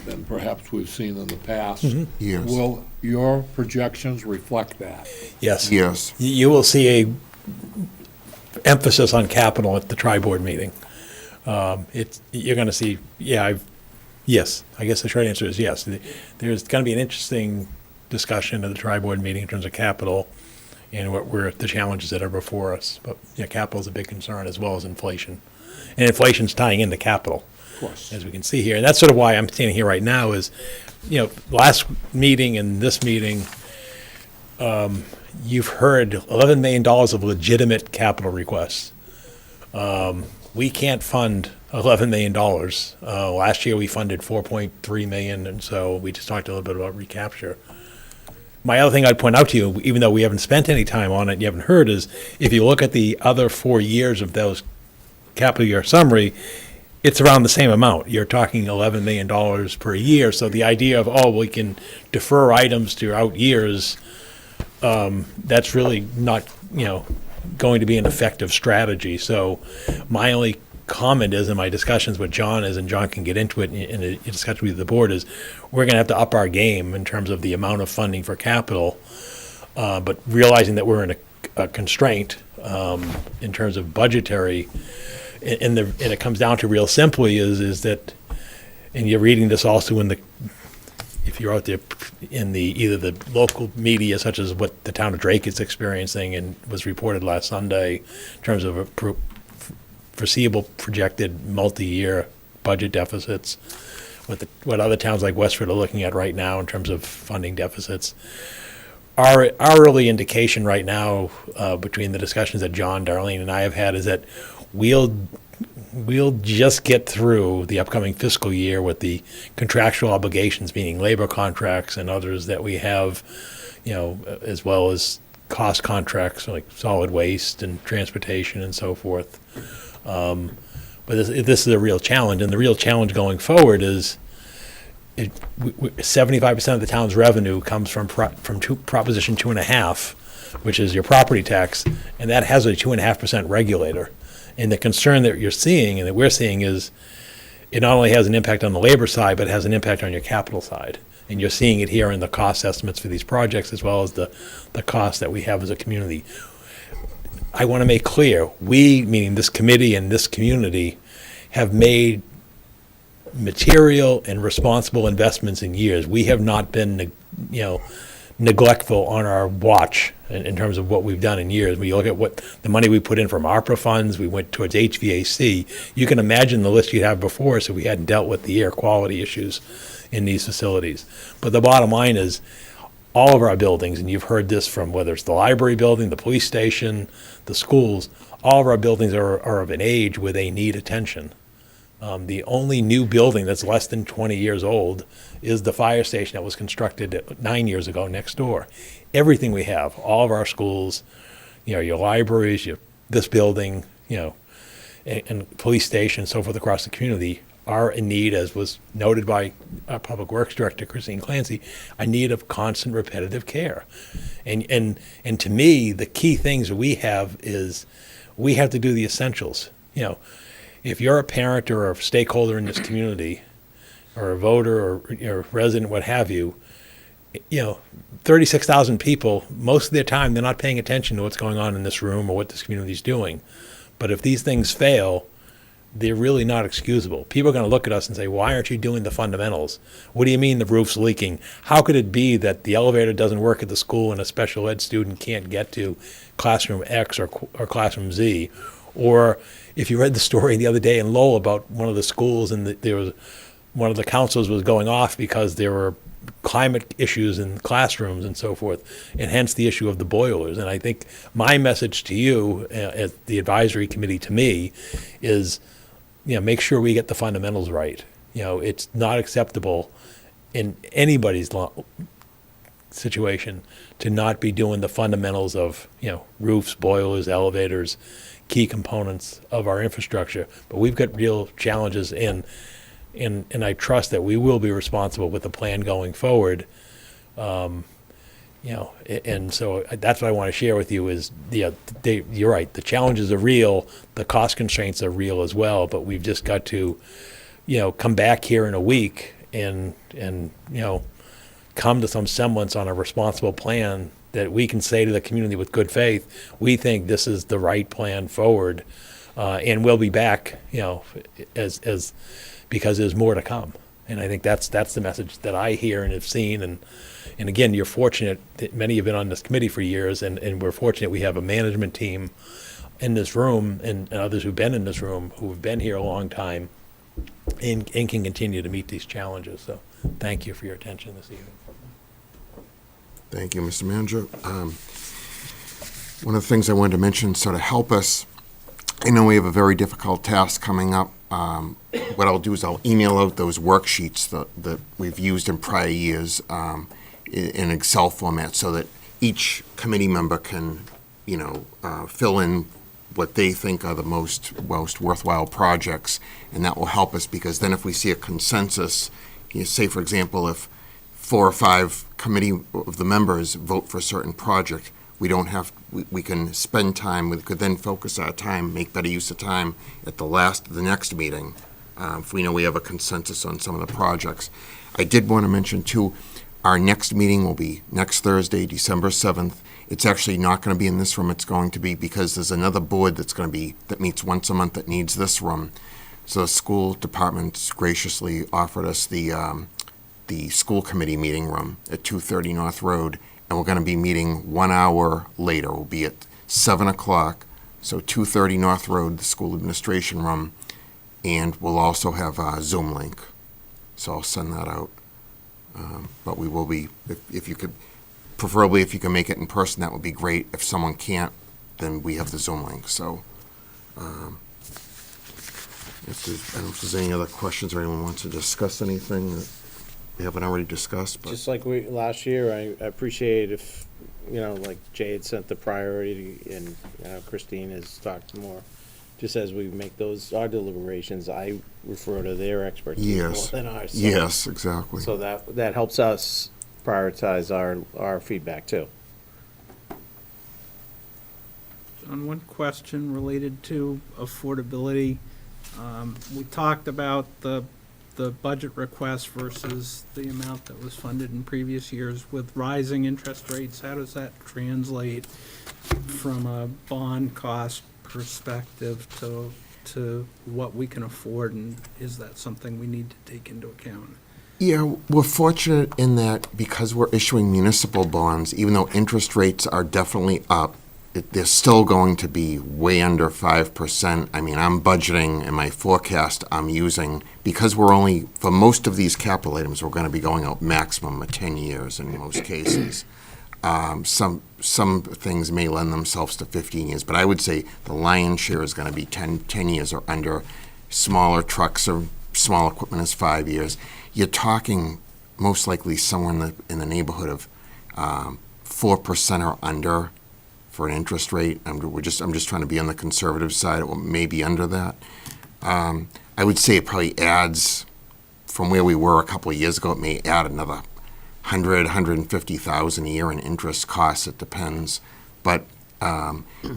than perhaps we've seen in the past. Yes. Will your projections reflect that? Yes. Yes. You will see a emphasis on capital at the tri-board meeting. You're gonna see, yes, I guess the short answer is yes. There's gonna be an interesting discussion at the tri-board meeting in terms of capital and what were the challenges that are before us. But, yeah, capital is a big concern as well as inflation. And inflation's tying into capital, Of course. as we can see here. And that's sort of why I'm standing here right now is, last meeting and this meeting, you've heard $11 million of legitimate capital requests. We can't fund $11 million. Last year, we funded $4.3 million, and so we just talked a little bit about recapture. My other thing I'd point out to you, even though we haven't spent any time on it, you haven't heard, is if you look at the other 4 years of those capital year summary, it's around the same amount. You're talking $11 million per year. So the idea of, we can defer items to out years, that's really not, going to be an effective strategy. So my only comment is in my discussions with John is, and John can get into it in a discussion with the board, is we're going to have to up our game in terms of the amount of funding for capital, but realizing that we're in a constraint in terms of budgetary, and it comes down to real simply is that, and you're reading this also if you're out there in either the local media, such as what the town of Drake is experiencing and was reported last Sunday in terms of a foreseeable projected multi-year budget deficits, what other towns like Westford are looking at right now in terms of funding deficits. Our early indication right now, between the discussions that John, Darlene, and I have had, is that we'll just get through the upcoming fiscal year with the contractual obligations, meaning labor contracts and others that we have, as well as cost contracts like solid waste and transportation and so forth. But this is a real challenge, and the real challenge going forward is 75% of the town's revenue comes from Proposition 2.5, which is your property tax, and that has a 2.5% regulator. And the concern that you're seeing and that we're seeing is it not only has an impact on the labor side, but it has an impact on your capital side. And you're seeing it here in the cost estimates for these projects, as well as the costs that we have as a community. I want to make clear, we, meaning this committee and this community, have made material and responsible investments in years. We have not been, neglectful on our watch in terms of what we've done in years. We look at what the money we put in from ARPA funds, we went towards HVAC. You can imagine the list you'd have before us if we hadn't dealt with the air quality issues in these facilities. But the bottom line is, all of our buildings, and you've heard this from whether it's the library building, the police station, the schools, all of our buildings are of an age where they need attention. The only new building that's less than 20 years old is the fire station that was constructed 9 years ago next door. Everything we have, all of our schools, your libraries, this building, and police station, so forth across the community, are in need, as was noted by our Public Works Director, Christine Clancy, a need of constant repetitive care. And to me, the key things we have is we have to do the essentials. If you're a parent or a stakeholder in this community, or a voter or resident, what have you, 36,000 people, most of their time, they're not paying attention to what's going on in this room or what this community is doing. But if these things fail, they're really not excusable. People are going to look at us and say, why aren't you doing the fundamentals? What do you mean the roof's leaking? How could it be that the elevator doesn't work at the school and a special ed student can't get to classroom X or classroom Z? Or if you read the story the other day in Lowell about one of the schools and there was one of the counselors was going off because there were climate issues in classrooms and so forth, and hence the issue of the boilers. And I think my message to you, as the advisory committee to me, is, make sure we get the fundamentals right. It's not acceptable in anybody's situation to not be doing the fundamentals of, roofs, boilers, elevators, key components of our infrastructure. But we've got real challenges, and I trust that we will be responsible with the plan going forward. And so that's what I want to share with you is, you're right, the challenges are real, the cost constraints are real as well, but we've just got to, come back here in a week and come to some semblance on a responsible plan that we can say to the community with good faith, we think this is the right plan forward, and we'll be back, as because there's more to come. And I think that's the message that I hear and have seen. And again, you're fortunate that many have been on this committee for years, and we're fortunate we have a management team in this room and others who've been in this room who have been here a long time and can continue to meet these challenges. So thank you for your attention this evening. Thank you, Mr. Manager. One of the things I wanted to mention, so to help us, I know we have a very difficult task coming up. What I'll do is I'll email out those worksheets that we've used in prior years in Excel format so that each committee member can, fill in what they think are the most worthwhile projects, and that will help us, because then if we see a consensus, say, for example, if 4 or 5 committee of the members vote for a certain project, we don't have, we can spend time, we could then focus our time, make better use of time at the next meeting, if we know we have a consensus on some of the projects. I did want to mention, too, our next meeting will be next Thursday, December 7th. It's actually not going to be in this room. It's going to be, because there's another board that meets once a month that needs this room. So the school department graciously offered us the school committee meeting room at 230 North Road, and we're going to be meeting 1 hour later. We'll be at 7 o'clock, so 230 North Road, the school administration room, and we'll also have a Zoom link. So I'll send that out. But we will be, if you could, preferably if you can make it in person, that would be great. If someone can't, then we have the Zoom link. So I don't know if there's any other questions or anyone wants to discuss anything that we haven't already discussed. But Just like last year, I appreciate if, like Jay had sent the priority and Christine has talked more. Just as we make our deliberations, I refer to their expertise more than ours. So- Yes, exactly. So that helps us prioritize our feedback too. On one question related to affordability, we talked about the budget request versus the amount that was funded in previous years. With rising interest rates, how does that translate from a bond cost perspective to what we can afford, and is that something we need to take into account? Yeah, we're fortunate in that because we're issuing municipal bonds, even though interest rates are definitely up, they're still going to be way under 5%. I mean, I'm budgeting and my forecast I'm using, because we're only, for most of these capital items, we're going to be going out maximum of 10 years in most cases. Some things may lend themselves to 15 years, but I would say the lion's share is going to be 10 years or under. Smaller trucks or small equipment is 5 years. You're talking most likely somewhere in the neighborhood of 4% or under for an interest rate. I'm just trying to be on the conservative side, or maybe under that. I would say it probably adds, from where we were a couple of years ago, it may add another 150,000 a year in interest costs. It depends. But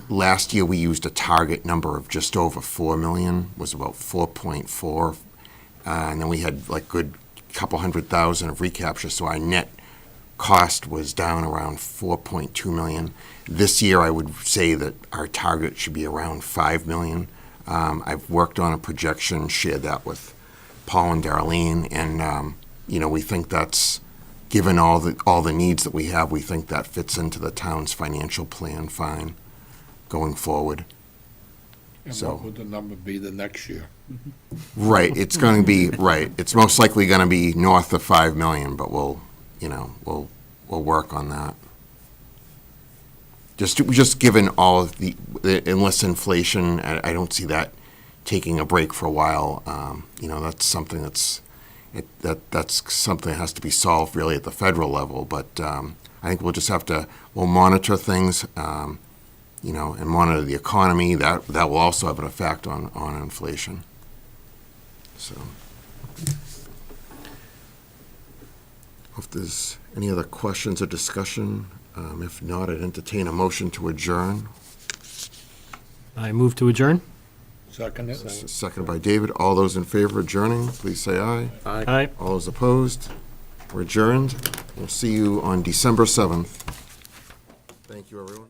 last year we used a target number of just over 4 million, was about 4.4. And then we had like good couple 100,000 of recapture. So our net cost was down around 4.2 million. This year, I would say that our target should be around 5 million. I've worked on a projection, shared that with Paul and Darlene, and, we think that's, given all the needs that we have, we think that fits into the town's financial plan fine going forward. And So- what would the number be the next year? Right, it's going to be, right, it's most likely going to be north of 5 million, but we'll work on that. Just given all of the unless inflation, I don't see that taking a break for a while. That's something that's something that has to be solved really at the federal level, but I think we'll monitor things, and monitor the economy. That will also have an effect on inflation. So, if there's any other questions or discussion, if not, I'd entertain a motion to adjourn. I move to adjourn. Second it? Seconded by David. All those in favor of adjourning, please say aye. Aye. All those opposed? We're adjourned. We'll see you on December 7th. Thank you, everyone.